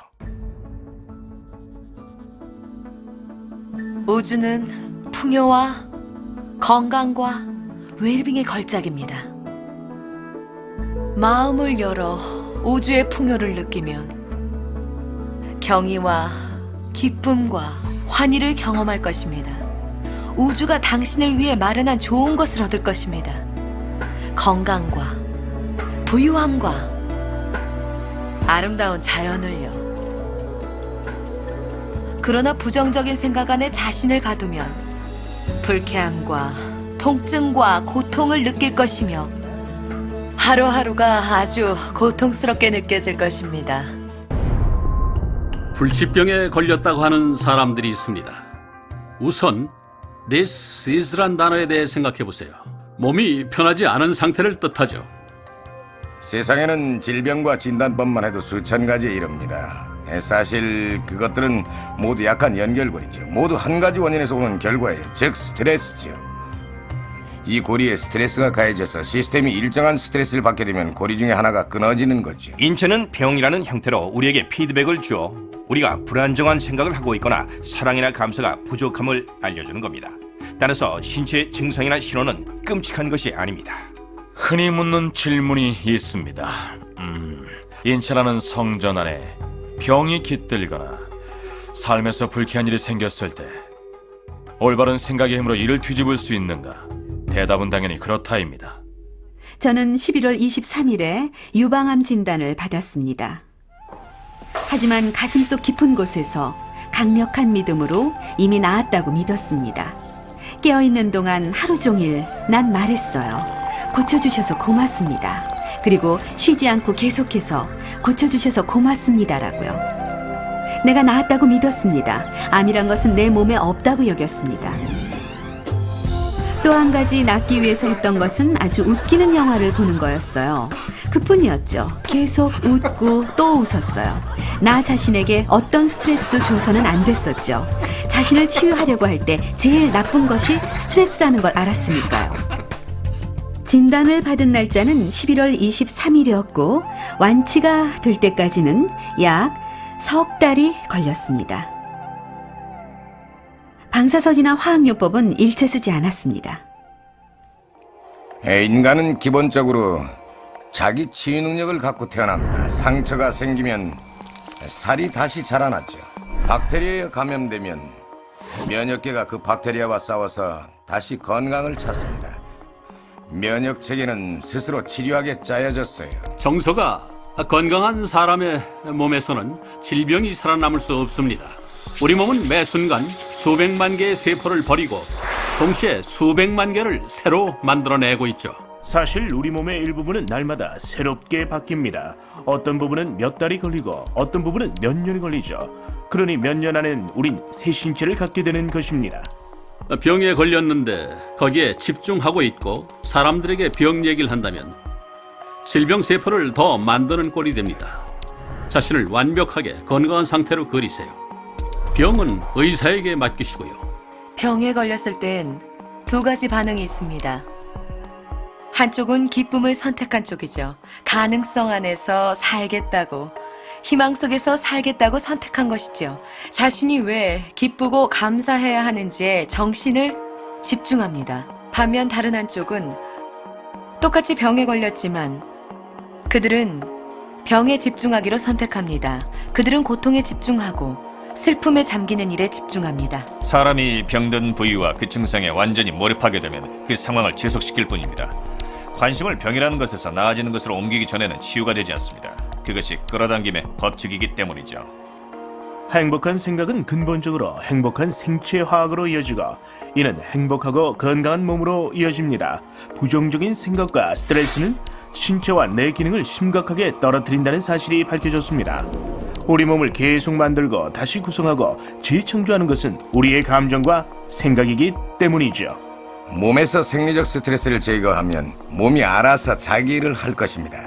[SPEAKER 5] 우주는 풍요와 건강과 웰빙의 걸작입니다. 마음을 열어 우주의 풍요를 느끼면 경의와 기쁨과 환희를 경험할 것입니다. 우주가 당신을 위해 마련한 좋은 것을 얻을 것입니다. 건강과 부유함과 아름다운 자연을요. 그러나 부정적인 생각 안에 자신을 가두면 불쾌함과 통증과 고통을 느낄 것이며 하루하루가 아주 고통스럽게 느껴질 것입니다.
[SPEAKER 2] 불치병에 걸렸다고 하는 사람들이 있습니다. 우선 this is란 단어에 대해 생각해 보세요. 몸이 편하지 않은 상태를 뜻하죠.
[SPEAKER 12] 세상에는 질병과 진단법만 해도 수천 가지에 이릅니다. 사실 그것들은 모두 약한 연결고리죠. 모두 한 가지 원인에서 오는 결과예요. 즉 스트레스죠. 이 고리에 스트레스가 가해져서 시스템이 일정한 스트레스를 받게 되면 고리 중에 하나가 끊어지는 거죠.
[SPEAKER 11] 인체는 병이라는 형태로 우리에게 피드백을 주어 우리가 불안정한 생각을 하고 있거나 사랑이나 감사가 부족함을 알려주는 겁니다. 따라서 신체의 증상이나 신호는 끔찍한 것이 아닙니다.
[SPEAKER 6] 흔히 묻는 질문이 있습니다. 인체라는 성전 안에 병이 깃들거나 삶에서 불쾌한 일이 생겼을 때 올바른 생각의 힘으로 이를 뒤집을 수 있는가? 대답은 당연히 그렇다입니다.
[SPEAKER 14] 저는 11월 23일에 유방암 진단을 받았습니다. 하지만 가슴속 깊은 곳에서 강력한 믿음으로 이미 나았다고 믿었습니다. 깨어있는 동안 하루 종일 난 말했어요. 고쳐주셔서 고맙습니다. 그리고 쉬지 않고 계속해서 고쳐주셔서 고맙습니다라고요. 내가 나았다고 믿었습니다. 암이란 것은 내 몸에 없다고 여겼습니다. 또 한 가지 낫기 위해서 했던 것은 아주 웃기는 영화를 보는 거였어요. 그뿐이었죠. 계속 웃고 또 웃었어요. 나 자신에게 어떤 스트레스도 줘서는 안 됐었죠. 자신을 치유하려고 할 때 제일 나쁜 것이 스트레스라는 걸 알았으니까요. 진단을 받은 날짜는 11월 23일이었고 완치가 될 때까지는 약 석 달이 걸렸습니다. 방사선이나 화학요법은 일체 쓰지 않았습니다.
[SPEAKER 12] 인간은 기본적으로 자기 치유 능력을 갖고 태어납니다. 상처가 생기면 살이 다시 자라나죠. 박테리아에 감염되면 면역계가 그 박테리아와 싸워서 다시 건강을 찾습니다. 면역 체계는 스스로 치료하게 짜여졌어요.
[SPEAKER 2] 정서가 건강한 사람의 몸에서는 질병이 살아남을 수 없습니다. 우리 몸은 매 순간 수백만 개의 세포를 버리고 동시에 수백만 개를 새로 만들어내고 있죠.
[SPEAKER 10] 사실 우리 몸의 일부분은 날마다 새롭게 바뀝니다. 어떤 부분은 몇 달이 걸리고 어떤 부분은 몇 년이 걸리죠. 그러니 몇 년 안엔 우린 새 신체를 갖게 되는 것입니다.
[SPEAKER 2] 병에 걸렸는데 거기에 집중하고 있고 사람들에게 병 얘기를 한다면 질병 세포를 더 만드는 꼴이 됩니다. 자신을 완벽하게 건강한 상태로 그리세요. 병은 의사에게 맡기시고요.
[SPEAKER 5] 병에 걸렸을 땐 두 가지 반응이 있습니다. 한쪽은 기쁨을 선택한 쪽이죠. 가능성 안에서 살겠다고, 희망 속에서 살겠다고 선택한 것이죠. 자신이 왜 기쁘고 감사해야 하는지에 정신을 집중합니다. 반면 다른 한쪽은 똑같이 병에 걸렸지만 그들은 병에 집중하기로 선택합니다. 그들은 고통에 집중하고 슬픔에 잠기는 일에 집중합니다.
[SPEAKER 4] 사람이 병든 부위와 그 증상에 완전히 몰입하게 되면 그 상황을 지속시킬 뿐입니다. 관심을 병이라는 것에서 나아지는 것으로 옮기기 전에는 치유가 되지 않습니다. 그것이 끌어당김의 법칙이기 때문이죠.
[SPEAKER 10] 행복한 생각은 근본적으로 행복한 생체화학으로 이어지고 이는 행복하고 건강한 몸으로 이어집니다. 부정적인 생각과 스트레스는 신체와 내 기능을 심각하게 떨어뜨린다는 사실이 밝혀졌습니다. 우리 몸을 계속 만들고 다시 구성하고 재창조하는 것은 우리의 감정과 생각이기 때문이죠.
[SPEAKER 12] 몸에서 생리적 스트레스를 제거하면 몸이 알아서 자기 일을 할 것입니다.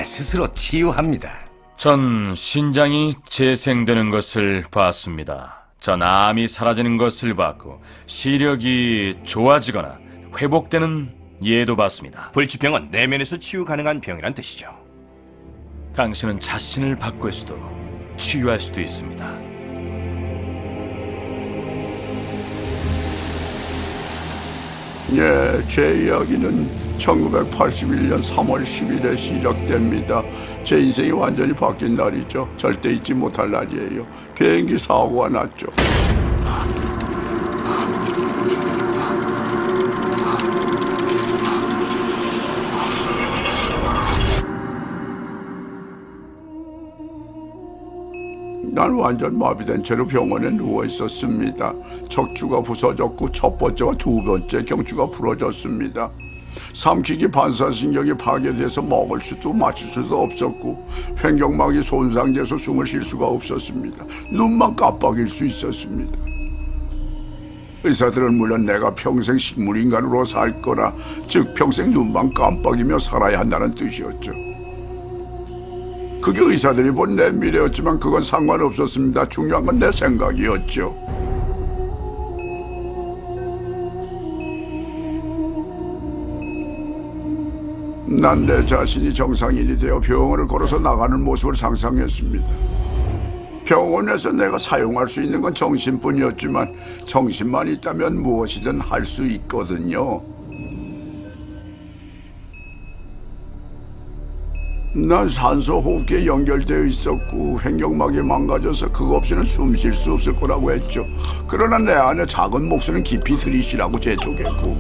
[SPEAKER 12] 스스로 치유합니다.
[SPEAKER 6] 전 신장이 재생되는 것을 봤습니다. 전 암이 사라지는 것을 봤고 시력이 좋아지거나 회복되는 예도 봤습니다.
[SPEAKER 11] 불치병은 내면에서 치유 가능한 병이란 뜻이죠.
[SPEAKER 6] 당신은 자신을 바꿀 수도 치유할 수도 있습니다.
[SPEAKER 18] 예, 제 이야기는 1981년 3월 10일에 시작됩니다. 제 인생이 완전히 바뀐 날이죠. 절대 잊지 못할 날이에요. 비행기 사고가 났죠. 난 완전 마비된 채로 병원에 누워 있었습니다. 척추가 부서졌고 첫 번째와 두 번째 경추가 부러졌습니다. 삼키기 반사신경이 파괴돼서 먹을 수도 마실 수도 없었고 횡격막이 손상돼서 숨을 쉴 수가 없었습니다. 눈만 깜빡일 수 있었습니다. 의사들은 물론 내가 평생 식물인간으로 살 거라, 즉 평생 눈만 깜빡이며 살아야 한다는 뜻이었죠. 그게 의사들이 본 내 미래였지만 그건 상관없었습니다. 중요한 건 내 생각이었죠. 난 내 자신이 정상인이 되어 병원을 걸어서 나가는 모습을 상상했습니다. 병원에서 내가 사용할 수 있는 건 정신뿐이었지만 정신만 있다면 무엇이든 할 수 있거든요. 난 산소 호흡기에 연결되어 있었고 횡격막이 망가져서 그거 없이는 숨 쉴 수 없을 거라고 했죠. 그러나 내 안에 작은 목소리는 깊이 들이쉬라고 재촉했고,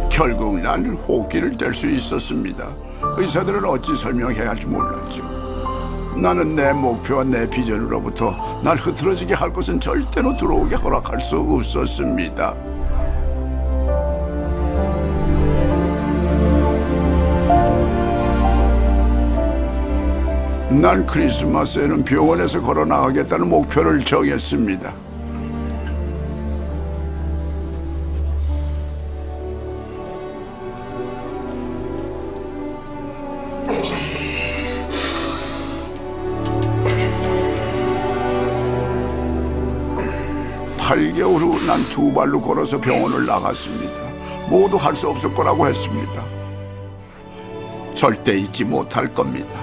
[SPEAKER 18] 결국 난 호흡기를 뗄 수 있었습니다. 의사들은 어찌 설명해야 할지 몰랐죠. 나는 내 목표와 내 비전으로부터 날 흐트러지게 할 것은 절대로 들어오게 허락할 수 없었습니다. 난 크리스마스에는 병원에서 걸어 나가겠다는 목표를 정했습니다. (8개월) 후 난 두 발로 걸어서 병원을 나갔습니다. 모두 할 수 없을 거라고 했습니다. 절대 잊지 못할 겁니다.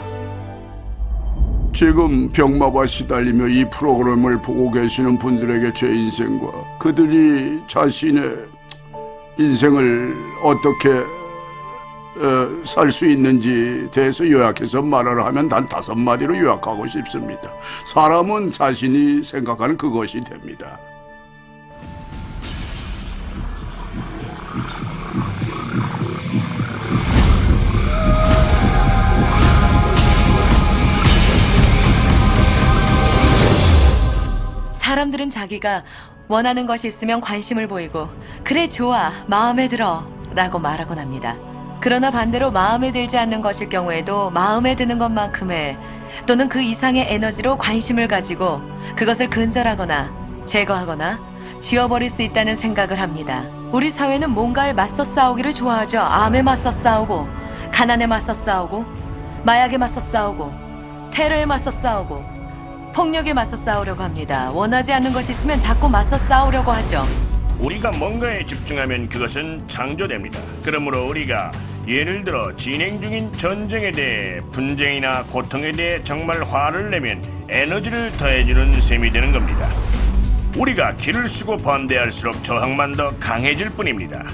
[SPEAKER 18] 지금 병마와 시달리며 이 프로그램을 보고 계시는 분들에게 제 인생과 그들이 자신의 인생을 어떻게 살 수 있는지 대해서 요약해서 말하라 하면 단 5마디로 요약하고 싶습니다. 사람은 자신이 생각하는 그것이 됩니다.
[SPEAKER 5] 사람들은 자기가 원하는 것이 있으면 관심을 보이고 그래 좋아 마음에 들어 라고 말하곤 합니다. 그러나 반대로 마음에 들지 않는 것일 경우에도 마음에 드는 것만큼의 또는 그 이상의 에너지로 관심을 가지고 그것을 근절하거나 제거하거나 지워버릴 수 있다는 생각을 합니다. 우리 사회는 뭔가에 맞서 싸우기를 좋아하죠. 암에 맞서 싸우고 가난에 맞서 싸우고 마약에 맞서 싸우고 테러에 맞서 싸우고 폭력에 맞서 싸우려고 합니다. 원하지 않는 것이 있으면 자꾸 맞서 싸우려고 하죠.
[SPEAKER 17] 우리가 뭔가에 집중하면 그것은 창조됩니다. 그러므로 우리가 예를 들어 진행 중인 전쟁에 대해 분쟁이나 고통에 대해 정말 화를 내면 에너지를 더해주는 셈이 되는 겁니다. 우리가 기를 쓰고 반대할수록 저항만 더 강해질 뿐입니다.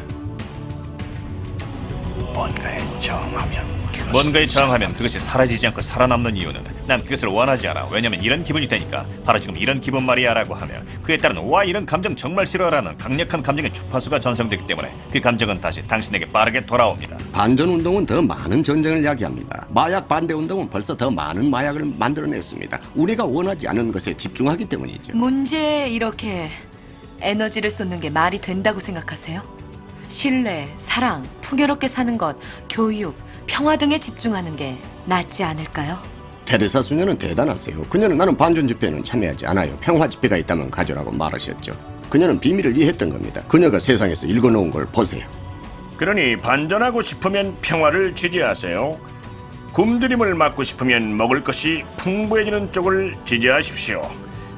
[SPEAKER 11] 뭔가에 저항하면 그것이 사라지지 않고 살아남는 이유는 난 그것을 원하지 않아. 왜냐면 이런 기분이 되니까. 바로 지금 이런 기분 말이야 라고 하며 그에 따른 와 이런 감정 정말 싫어라는 강력한 감정의 주파수가 전송되기 때문에 그 감정은 다시 당신에게 빠르게 돌아옵니다.
[SPEAKER 7] 반전운동은 더 많은 전쟁을 야기합니다. 마약 반대운동은 벌써 더 많은 마약을 만들어냈습니다. 우리가 원하지 않은 것에 집중하기 때문이죠.
[SPEAKER 5] 문제에 이렇게 에너지를 쏟는 게 말이 된다고 생각하세요? 신뢰, 사랑, 풍요롭게 사는 것, 교육, 평화 등에 집중하는 게 낫지 않을까요?
[SPEAKER 7] 테레사 수녀는 대단하세요. 그녀는 나는 반전 집회에는 참여하지 않아요. 평화 집회가 있다면 가져라고 말하셨죠. 그녀는 비밀을 이해했던 겁니다. 그녀가 세상에서 읽어놓은 걸 보세요.
[SPEAKER 17] 그러니 반전하고 싶으면 평화를 지지하세요. 굶주림을 막고 싶으면 먹을 것이 풍부해지는 쪽을 지지하십시오.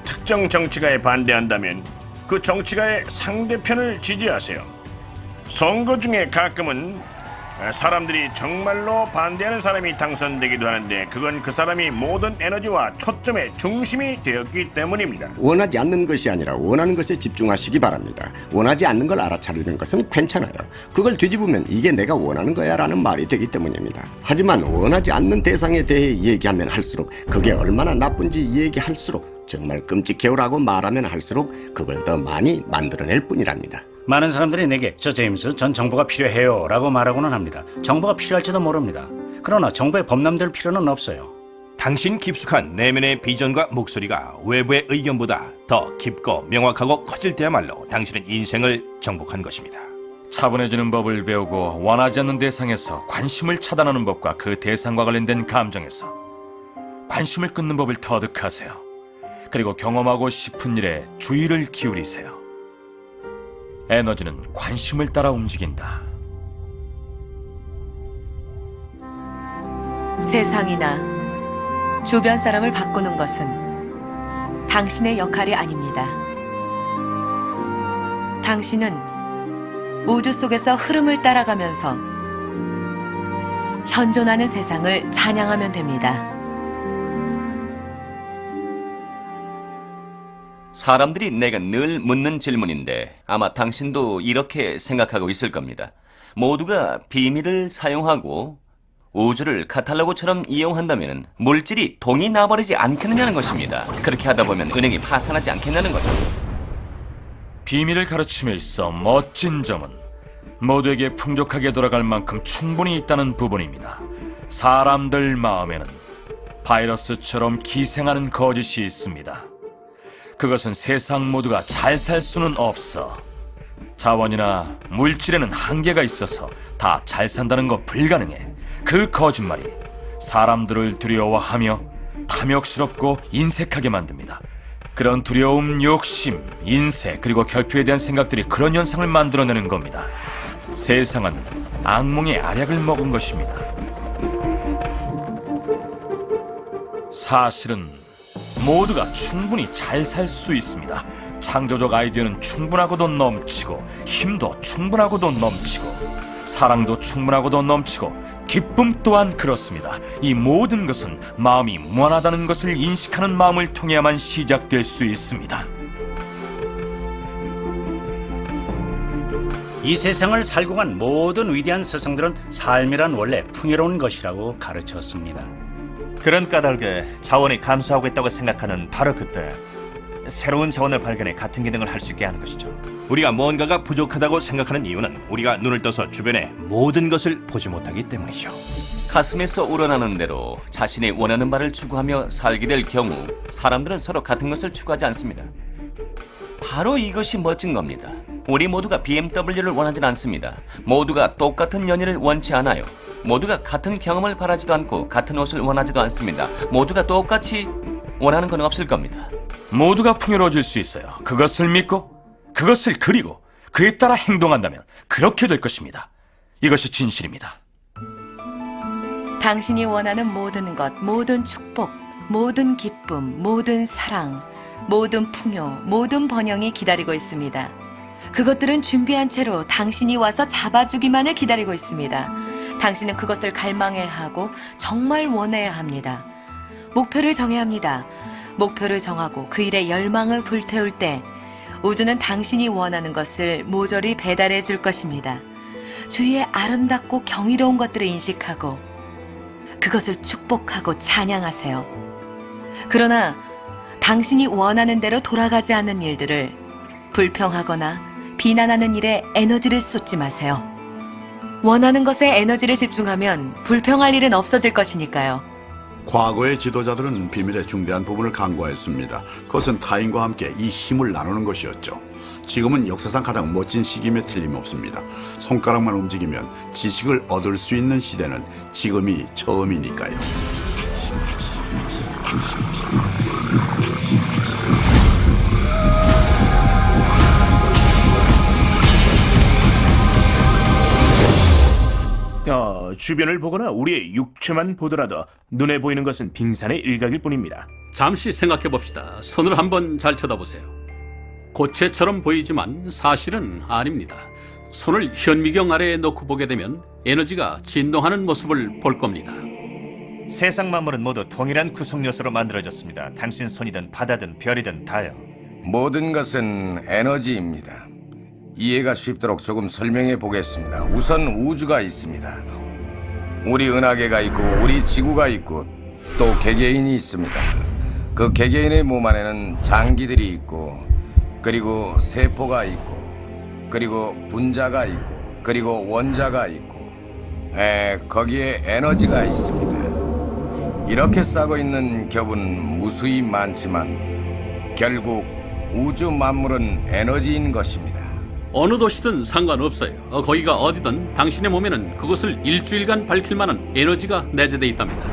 [SPEAKER 17] 특정 정치가에 반대한다면 그 정치가의 상대편을 지지하세요. 선거 중에 가끔은 사람들이 정말로 반대하는 사람이 당선되기도 하는데 그건 그 사람이 모든 에너지와 초점의 중심이 되었기 때문입니다.
[SPEAKER 7] 원하지 않는 것이 아니라 원하는 것에 집중하시기 바랍니다. 원하지 않는 걸 알아차리는 것은 괜찮아요. 그걸 뒤집으면 이게 내가 원하는 거야 라는 말이 되기 때문입니다. 하지만 원하지 않는 대상에 대해 얘기하면 할수록 그게 얼마나 나쁜지 얘기할수록 정말 끔찍해요라고 말하면 할수록 그걸 더 많이 만들어낼 뿐이랍니다.
[SPEAKER 13] 많은 사람들이 내게 저 제임스 전 정보가 필요해요 라고 말하고는 합니다. 정보가 필요할지도 모릅니다. 그러나 정보에 범람될 필요는 없어요.
[SPEAKER 11] 당신 깊숙한 내면의 비전과 목소리가 외부의 의견보다 더 깊고 명확하고 커질 때야말로 당신은 인생을 정복한 것입니다.
[SPEAKER 6] 차분해지는 법을 배우고 원하지 않는 대상에서 관심을 차단하는 법과 그 대상과 관련된 감정에서 관심을 끊는 법을 터득하세요. 그리고 경험하고 싶은 일에 주의를 기울이세요. 에너지는 관심을 따라 움직인다.
[SPEAKER 5] 세상이나 주변 사람을 바꾸는 것은 당신의 역할이 아닙니다. 당신은 우주 속에서 흐름을 따라가면서 현존하는 세상을 찬양하면 됩니다.
[SPEAKER 3] 사람들이 내가 늘 묻는 질문인데 아마 당신도 이렇게 생각하고 있을 겁니다. 모두가 비밀을 사용하고 우주를 카탈로그처럼 이용한다면 물질이 동이 나버리지 않겠느냐는 것입니다. 그렇게 하다 보면 은행이 파산하지 않겠냐는 거죠.
[SPEAKER 6] 비밀을 가르침에 있어 멋진 점은 모두에게 풍족하게 돌아갈 만큼 충분히 있다는 부분입니다. 사람들 마음에는 바이러스처럼 기생하는 거짓이 있습니다. 그것은 세상 모두가 잘 살 수는 없어. 자원이나 물질에는 한계가 있어서 다 잘 산다는 거 불가능해. 그 거짓말이 사람들을 두려워하며 탐욕스럽고 인색하게 만듭니다. 그런 두려움, 욕심, 인색, 그리고 결핍에 대한 생각들이 그런 현상을 만들어내는 겁니다. 세상은 악몽의 알약을 먹은 것입니다. 사실은 모두가 충분히 잘 살 수 있습니다. 창조적 아이디어는 충분하고도 넘치고 힘도 충분하고도 넘치고 사랑도 충분하고도 넘치고 기쁨 또한 그렇습니다. 이 모든 것은 마음이 무한하다는 것을 인식하는 마음을 통해야만 시작될 수 있습니다.
[SPEAKER 13] 이 세상을 살고 간 모든 위대한 스승들은 삶이란 원래 풍요로운 것이라고 가르쳤습니다.
[SPEAKER 4] 그런 까닭에 자원이 감소하고 있다고 생각하는 바로 그때 새로운 자원을 발견해 같은 기능을 할 수 있게 하는 것이죠.
[SPEAKER 11] 우리가 뭔가가 부족하다고 생각하는 이유는 우리가 눈을 떠서 주변의 모든 것을 보지 못하기 때문이죠.
[SPEAKER 3] 가슴에서 우러나는 대로 자신이 원하는 바를 추구하며 살게 될 경우 사람들은 서로 같은 것을 추구하지 않습니다. 바로 이것이 멋진 겁니다. 우리 모두가 BMW를 원하진 않습니다. 모두가 똑같은 연인을 원치 않아요. 모두가 같은 경험을 바라지도 않고 같은 옷을 원하지도 않습니다. 모두가 똑같이 원하는 건 없을 겁니다.
[SPEAKER 6] 모두가 풍요로워질 수 있어요. 그것을 믿고 그것을 그리고 그에 따라 행동한다면 그렇게 될 것입니다. 이것이 진실입니다.
[SPEAKER 5] 당신이 원하는 모든 것, 모든 축복, 모든 기쁨, 모든 사랑, 모든 풍요, 모든 번영이 기다리고 있습니다. 그것들은 준비한 채로 당신이 와서 잡아주기만을 기다리고 있습니다. 당신은 그것을 갈망해야 하고 정말 원해야 합니다. 목표를 정해야 합니다. 목표를 정하고 그 일에 열망을 불태울 때 우주는 당신이 원하는 것을 모조리 배달해 줄 것입니다. 주위의 아름답고 경이로운 것들을 인식하고 그것을 축복하고 찬양하세요. 그러나 당신이 원하는 대로 돌아가지 않는 일들을 불평하거나 비난하는 일에 에너지를 쏟지 마세요. 원하는 것에 에너지를 집중하면 불평할 일은 없어질 것이니까요.
[SPEAKER 9] 과거의 지도자들은 비밀의 중대한 부분을 간과했습니다. 그것은 타인과 함께 이 힘을 나누는 것이었죠. 지금은 역사상 가장 멋진 시기임에 틀림없습니다. 손가락만 움직이면 지식을 얻을 수 있는 시대는 지금이 처음이니까요. 당신.
[SPEAKER 10] 주변을 보거나 우리의 육체만 보더라도 눈에 보이는 것은 빙산의 일각일 뿐입니다.
[SPEAKER 2] 잠시 생각해 봅시다. 손을 한번 잘 쳐다보세요. 고체처럼 보이지만 사실은 아닙니다. 손을 현미경 아래에 놓고 보게 되면 에너지가 진동하는 모습을 볼 겁니다.
[SPEAKER 4] 세상 만물은 모두 동일한 구성 요소로 만들어졌습니다. 당신 손이든 바다든 별이든 다요.
[SPEAKER 12] 모든 것은 에너지입니다. 이해가 쉽도록 조금 설명해 보겠습니다. 우선 우주가 있습니다. 우리 은하계가 있고 우리 지구가 있고 또 개개인이 있습니다. 그 개개인의 몸 안에는 장기들이 있고 그리고 세포가 있고 그리고 분자가 있고 그리고 원자가 있고 거기에 에너지가 있습니다. 이렇게 싸고 있는 겹은 무수히 많지만 결국 우주 만물은 에너지인 것입니다.
[SPEAKER 2] 어느 도시든 상관없어요. 거기가 어디든 당신의 몸에는 그것을 일주일간 밝힐 만한 에너지가 내재돼 있답니다.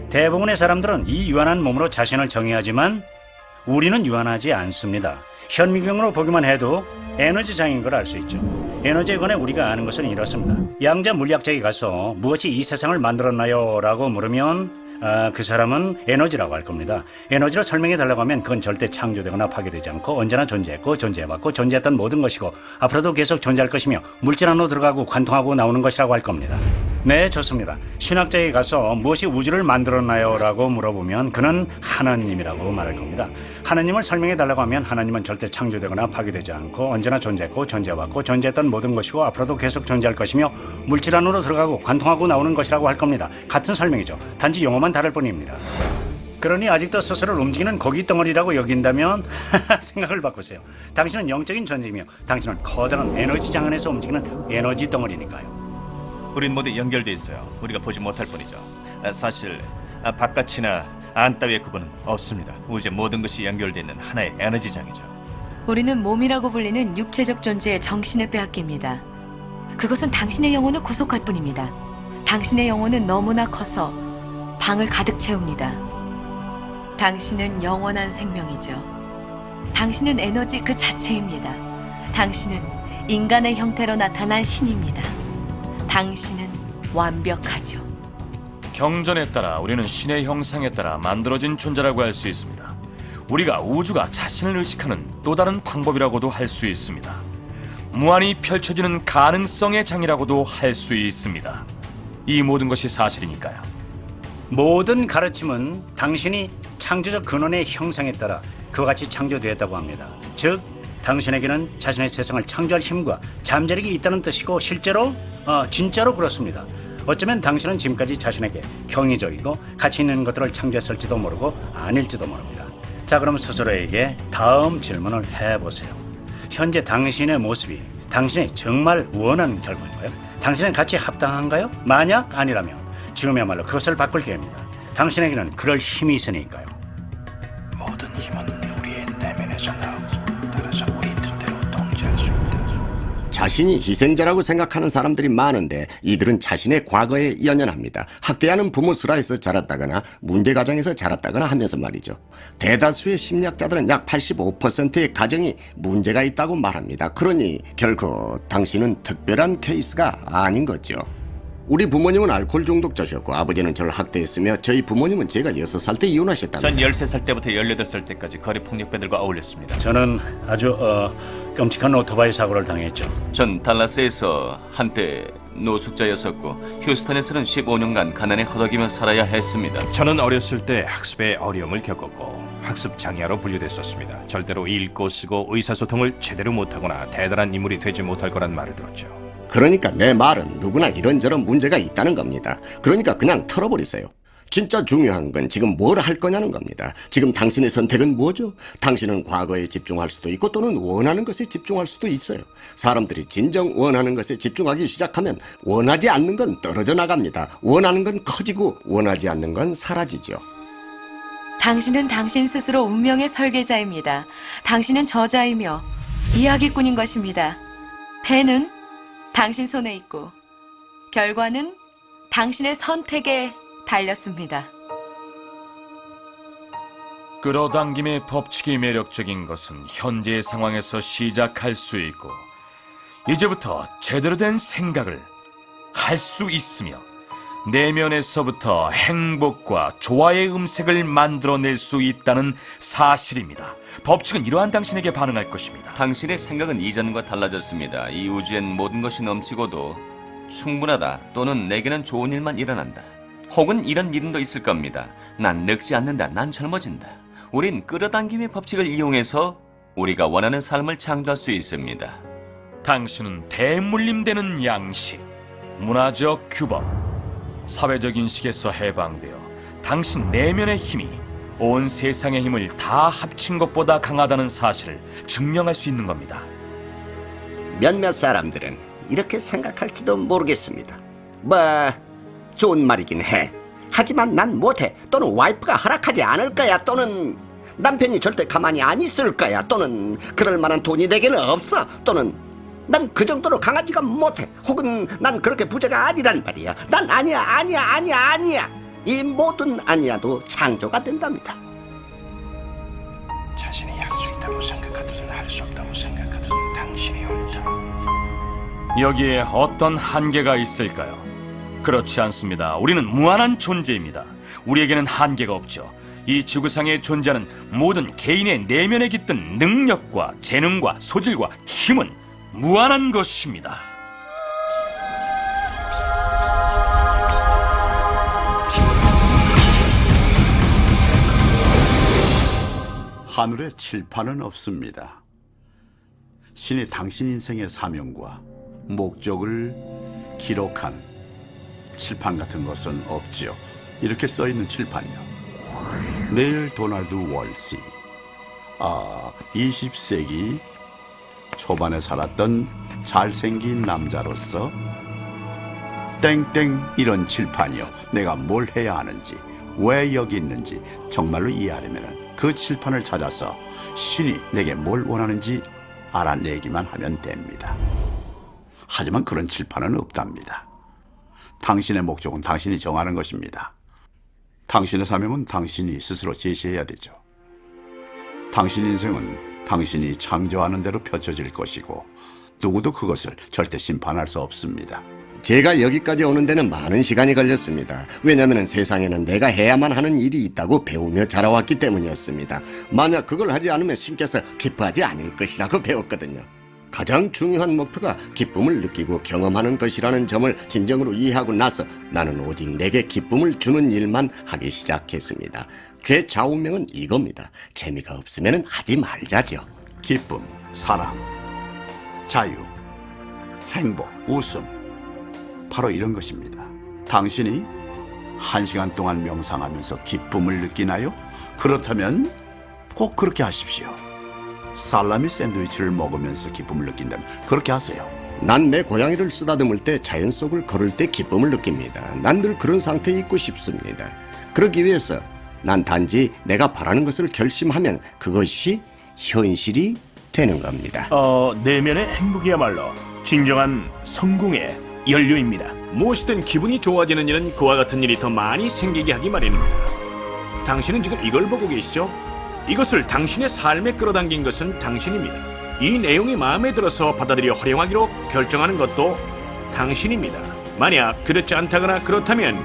[SPEAKER 13] 대부분의 사람들은 이 유한한 몸으로 자신을 정의하지만 우리는 유한하지 않습니다. 현미경으로 보기만 해도 에너지장인 걸 알 수 있죠. 에너지에 관해 우리가 아는 것은 이렇습니다. 양자 물리학자에게 가서 무엇이 이 세상을 만들었나요? 라고 물으면 그 사람은 에너지라고 할 겁니다. 에너지로 설명해 달라고 하면 그건 절대 창조되거나 파괴되지 않고 언제나 존재했고 존재해왔고 존재했던 모든 것이고 앞으로도 계속 존재할 것이며 물질 안으로 들어가고 관통하고 나오는 것이라고 할 겁니다. 네, 좋습니다. 신학자에게 가서 무엇이 우주를 만들었나요? 라고 물어보면 그는 하나님이라고 말할 겁니다. 하나님을 설명해 달라고 하면 하나님은 절대 창조되거나 파괴되지 않고 언제나 존재했고 존재해왔고 존재했던 모든 것이고 앞으로도 계속 존재할 것이며 물질 안으로 들어가고 관통하고 나오는 것이라고 할 겁니다. 같은 설명이죠. 단지 용어만 다를 뿐입니다. 그러니 아직도 스스로를 움직이는 고기 덩어리라고 여긴다면 생각을 바꾸세요. 당신은 영적인 존재이며 당신은 커다란 에너지 장안에서 움직이는 에너지 덩어리니까요.
[SPEAKER 4] 우린 모두 연결돼 있어요. 우리가 보지 못할 뿐이죠. 사실 바깥이나 안 따위의 구분은 없습니다. 우주의 모든 것이 연결돼 있는 하나의 에너지장이죠.
[SPEAKER 5] 우리는 몸이라고 불리는 육체적 존재의 정신을 빼앗깁니다. 그것은 당신의 영혼을 구속할 뿐입니다. 당신의 영혼은 너무나 커서 방을 가득 채웁니다. 당신은 영원한 생명이죠. 당신은 에너지 그 자체입니다. 당신은 인간의 형태로 나타난 신입니다. 당신은 완벽하죠.
[SPEAKER 6] 경전에 따라 우리는 신의 형상에 따라 만들어진 존재라고 할 수 있습니다. 우리가 우주가 자신을 의식하는 또 다른 방법이라고도 할 수 있습니다. 무한히 펼쳐지는 가능성의 장이라고도 할 수 있습니다. 이 모든 것이 사실이니까요.
[SPEAKER 13] 모든 가르침은 당신이 창조적 근원의 형상에 따라 그와 같이 창조되었다고 합니다. 즉 당신에게는 자신의 세상을 창조할 힘과 잠재력이 있다는 뜻이고 실제로 진짜로 그렇습니다. 어쩌면 당신은 지금까지 자신에게 경이적이고 가치 있는 것들을 창조했을지도 모르고 아닐지도 모릅니다. 자, 그럼 스스로에게 다음 질문을 해보세요. 현재 당신의 모습이 당신이 정말 원하는 결과인가요? 당신의 가치에 합당한가요? 만약 아니라면 지금이야말로 그것을 바꿀 기회입니다. 당신에게는 그럴 힘이 있으니까요.
[SPEAKER 19] 모든 힘은 우리의 내면에서 나오고 따라서 우리 뜻대로 통제할 수 있다.
[SPEAKER 7] 자신이 희생자라고 생각하는 사람들이 많은데 이들은 자신의 과거에 연연합니다. 학대하는 부모 수라에서 자랐다거나 문제 가정에서 자랐다거나 하면서 말이죠. 대다수의 심리학자들은 약 85%의 가정이 문제가 있다고 말합니다. 그러니 결코 당신은 특별한 케이스가 아닌 거죠. 우리 부모님은 알코올 중독자셨고 아버지는 저를 학대했으며 저희 부모님은 제가 6살 때 이혼하셨답니다.
[SPEAKER 4] 전 13살 때부터 18살 때까지 거리 폭력배들과 어울렸습니다.
[SPEAKER 13] 저는 아주 끔찍한 오토바이 사고를 당했죠.
[SPEAKER 3] 전 달라스에서 한때 노숙자였었고 휴스턴에서는 15년간 가난에 허덕이며 살아야 했습니다.
[SPEAKER 11] 저는 어렸을 때 학습에 어려움을 겪었고 학습 장애아로 분류됐었습니다. 절대로 읽고 쓰고 의사소통을 제대로 못하거나 대단한 인물이 되지 못할 거란 말을 들었죠.
[SPEAKER 7] 그러니까 내 말은 누구나 이런저런 문제가 있다는 겁니다. 그러니까 그냥 털어버리세요. 진짜 중요한 건 지금 뭘 할 거냐는 겁니다. 지금 당신의 선택은 뭐죠? 당신은 과거에 집중할 수도 있고 또는 원하는 것에 집중할 수도 있어요. 사람들이 진정 원하는 것에 집중하기 시작하면 원하지 않는 건 떨어져 나갑니다. 원하는 건 커지고 원하지 않는 건 사라지죠.
[SPEAKER 5] 당신은 당신 스스로 운명의 설계자입니다. 당신은 저자이며 이야기꾼인 것입니다. 펜은 당신 손에 있고 결과는 당신의 선택에 달렸습니다.
[SPEAKER 6] 끌어당김의 법칙이 매력적인 것은 현재의 상황에서 시작할 수 있고 이제부터 제대로 된 생각을 할 수 있으며 내면에서부터 행복과 조화의 음색을 만들어낼 수 있다는 사실입니다. 법칙은 이러한 당신에게 반응할 것입니다.
[SPEAKER 3] 당신의 생각은 이전과 달라졌습니다. 이 우주엔 모든 것이 넘치고도 충분하다 또는 내게는 좋은 일만 일어난다. 혹은 이런 믿음도 있을 겁니다. 난 늙지 않는다. 난 젊어진다. 우린 끌어당김의 법칙을 이용해서 우리가 원하는 삶을 창조할 수 있습니다.
[SPEAKER 6] 당신은 대물림되는 양식, 문화적 규범, 사회적 인식에서 해방되어 당신 내면의 힘이 온 세상의 힘을 다 합친 것보다 강하다는 사실을 증명할 수 있는 겁니다.
[SPEAKER 7] 몇몇 사람들은 이렇게 생각할지도 모르겠습니다. 뭐 좋은 말이긴 해. 하지만 난 못해. 또는 와이프가 허락하지 않을 거야. 또는 남편이 절대 가만히 안 있을 거야. 또는 그럴 만한 돈이 내게는 없어. 또는 난 그 정도로 강하지가 못해. 혹은 난 그렇게 부자가 아니란 말이야. 난 아니야. 이 모든 아니야도 창조가 된답니다.
[SPEAKER 19] 자신이 할 수 있다고 생각하듯은 할 수 없다고 생각하듯은 당신이 옳다.
[SPEAKER 6] 여기에 어떤 한계가 있을까요? 그렇지 않습니다. 우리는 무한한 존재입니다. 우리에게는 한계가 없죠. 이 지구상에 존재하는 모든 개인의 내면에 깃든 능력과 재능과 소질과 힘은 무한한 것입니다.
[SPEAKER 9] 하늘에 칠판은 없습니다. 신이 당신 인생의 사명과 목적을 기록한 칠판 같은 것은 없지요. 이렇게 써있는 칠판이요. 내일 도널드 월시. 20세기 초반에 살았던 잘생긴 남자로서 땡땡 이런 칠판이요. 내가 뭘 해야 하는지, 왜 여기 있는지 정말로 이해하려면 그 칠판을 찾아서 신이 내게 뭘 원하는지 알아내기만 하면 됩니다. 하지만 그런 칠판은 없답니다. 당신의 목적은 당신이 정하는 것입니다. 당신의 사명은 당신이 스스로 제시해야 되죠. 당신 인생은 당신이 창조하는 대로 펼쳐질 것이고 누구도 그것을 절대 심판할 수 없습니다.
[SPEAKER 7] 제가 여기까지 오는 데는 많은 시간이 걸렸습니다. 왜냐하면 세상에는 내가 해야만 하는 일이 있다고 배우며 자라왔기 때문이었습니다. 만약 그걸 하지 않으면 신께서 기뻐하지 않을 것이라고 배웠거든요. 가장 중요한 목표가 기쁨을 느끼고 경험하는 것이라는 점을 진정으로 이해하고 나서 나는 오직 내게 기쁨을 주는 일만 하기 시작했습니다. 죄 좌우명은 이겁니다. 재미가 없으면 하지 말자죠.
[SPEAKER 9] 기쁨, 사랑, 자유, 행복, 웃음. 바로 이런 것입니다. 당신이 1시간 동안 명상하면서 기쁨을 느끼나요? 그렇다면 꼭 그렇게 하십시오. 살라미 샌드위치를 먹으면서 기쁨을 느낀다면 그렇게 하세요.
[SPEAKER 7] 난 내 고양이를 쓰다듬을 때, 자연 속을 걸을 때 기쁨을 느낍니다. 난 늘 그런 상태에 있고 싶습니다. 그러기 위해서 난 단지 내가 바라는 것을 결심하면 그것이 현실이 되는 겁니다.
[SPEAKER 10] 내면의 행복이야말로 진정한 성공의 연료입니다.
[SPEAKER 17] 무엇이든 기분이 좋아지는 일은 그와 같은 일이 더 많이 생기게 하기 마련입니다. 당신은 지금 이걸 보고 계시죠? 이것을 당신의 삶에 끌어당긴 것은 당신입니다. 이 내용이 마음에 들어서 받아들여 활용하기로 결정하는 것도 당신입니다. 만약 그렇지 않다거나 그렇다면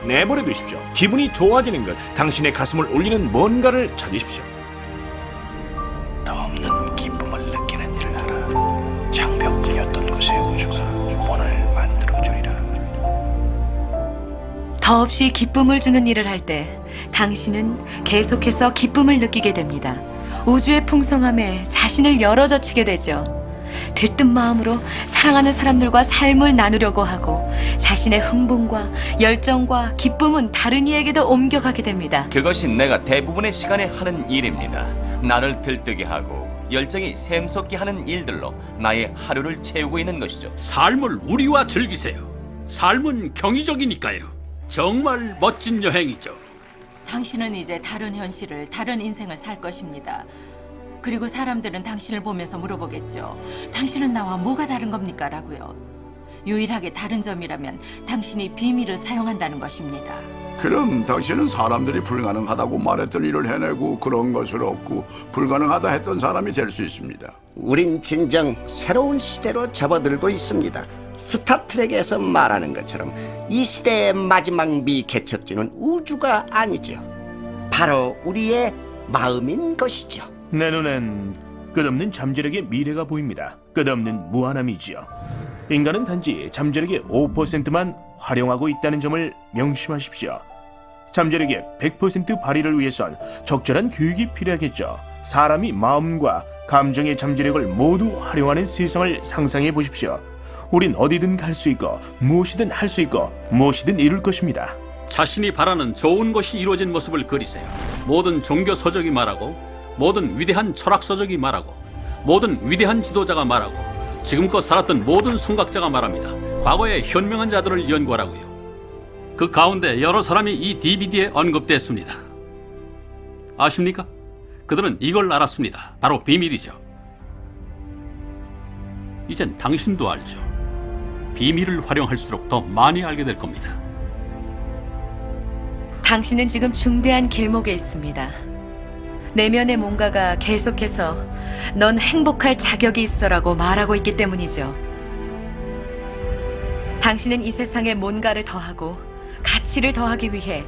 [SPEAKER 17] 내버려 두십시오. 기분이 좋아지는 것, 당신의 가슴을 울리는 뭔가를 찾으십시오.
[SPEAKER 19] 더 없는 기쁨을 느끼는 일을 하라. 장벽뿐이었던 곳의 우주가 문을 만들어주리라.
[SPEAKER 5] 더없이 기쁨을 주는 일을 할 때 당신은 계속해서 기쁨을 느끼게 됩니다. 우주의 풍성함에 자신을 열어젖히게 되죠. 들뜬 마음으로 사랑하는 사람들과 삶을 나누려고 하고 자신의 흥분과 열정과 기쁨은 다른 이에게도 옮겨가게 됩니다.
[SPEAKER 3] 그것이 내가 대부분의 시간에 하는 일입니다. 나를 들뜨게 하고 열정이 샘솟게 하는 일들로 나의 하루를 채우고 있는 것이죠.
[SPEAKER 2] 삶을 우리와 즐기세요. 삶은 경이적이니까요. 정말 멋진 여행이죠.
[SPEAKER 16] 당신은 이제 다른 현실을, 다른 인생을 살 것입니다. 그리고 사람들은 당신을 보면서 물어보겠죠. 당신은 나와 뭐가 다른 겁니까? 라고요. 유일하게 다른 점이라면 당신이 비밀을 사용한다는 것입니다.
[SPEAKER 18] 그럼 당신은 사람들이 불가능하다고 말했던 일을 해내고 그런 것을 얻고 불가능하다 했던 사람이 될 수 있습니다.
[SPEAKER 7] 우린 진정 새로운 시대로 접어들고 있습니다. 스타트rek에서 말하는 것처럼 이 시대의 마지막 미개척지는 우주가 아니죠. 바로 우리의 마음인 것이죠.
[SPEAKER 10] 내 눈엔 끝없는 잠재력의 미래가 보입니다. 끝없는 무한함이지요. 인간은 단지 잠재력의 5%만 활용하고 있다는 점을 명심하십시오. 잠재력의 100% 발휘를 위해선 적절한 교육이 필요하겠죠. 사람이 마음과 감정의 잠재력을 모두 활용하는 세상을 상상해 보십시오. 우린 어디든 갈 수 있고 무엇이든 할 수 있고 무엇이든 이룰 것입니다.
[SPEAKER 2] 자신이 바라는 좋은 것이 이루어진 모습을 그리세요. 모든 종교 서적이 말하고, 모든 위대한 철학 서적이 말하고, 모든 위대한 지도자가 말하고, 지금껏 살았던 모든 성각자가 말합니다. 과거의 현명한 자들을 연구하라고요. 그 가운데 여러 사람이 이 DVD에 언급됐습니다. 아십니까? 그들은 이걸 알았습니다. 바로 비밀이죠. 이젠 당신도 알죠. 비밀을 활용할수록 더 많이 알게 될 겁니다.
[SPEAKER 5] 당신은 지금 중대한 길목에 있습니다. 내면의 뭔가가 계속해서 넌 행복할 자격이 있어라고 말하고 있기 때문이죠. 당신은 이 세상에 뭔가를 더하고 가치를 더하기 위해,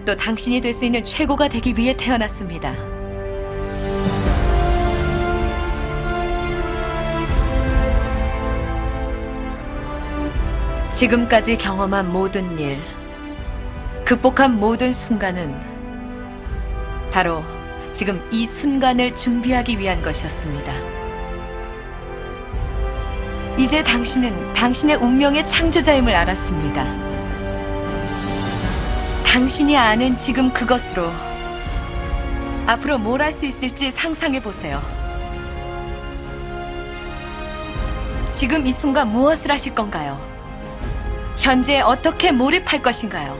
[SPEAKER 5] 또 당신이 될 수 있는 최고가 되기 위해 태어났습니다. 지금까지 경험한 모든 일, 극복한 모든 순간은 바로 지금 이 순간을 준비하기 위한 것이었습니다. 이제 당신은 당신의 운명의 창조자임을 알았습니다. 당신이 아는 지금 그것으로 앞으로 뭘 할 수 있을지 상상해 보세요. 지금 이 순간 무엇을 하실 건가요? 현재에 어떻게 몰입할 것인가요?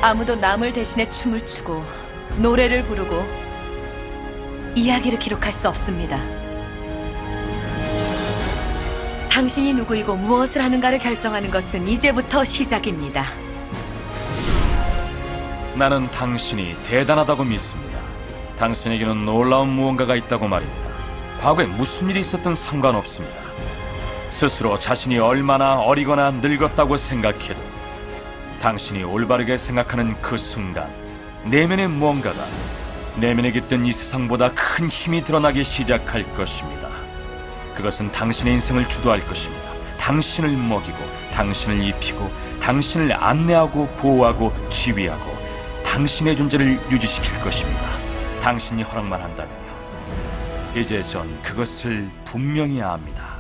[SPEAKER 5] 아무도 남을 대신해 춤을 추고 노래를 부르고 이야기를 기록할 수 없습니다. 당신이 누구이고 무엇을 하는가를 결정하는 것은 이제부터 시작입니다.
[SPEAKER 6] 나는 당신이 대단하다고 믿습니다. 당신에게는 놀라운 무언가가 있다고 말입니다. 과거에 무슨 일이 있었든 상관없습니다. 스스로 자신이 얼마나 어리거나 늙었다고 생각해도 당신이 올바르게 생각하는 그 순간 내면의 무언가가 내면에 깃든 이 세상보다 큰 힘이 드러나기 시작할 것입니다. 그것은 당신의 인생을 주도할 것입니다. 당신을 먹이고 당신을 입히고 당신을 안내하고 보호하고 지휘하고 당신의 존재를 유지시킬 것입니다. 당신이 허락만 한다면요. 이제 전 그것을 분명히 압니다.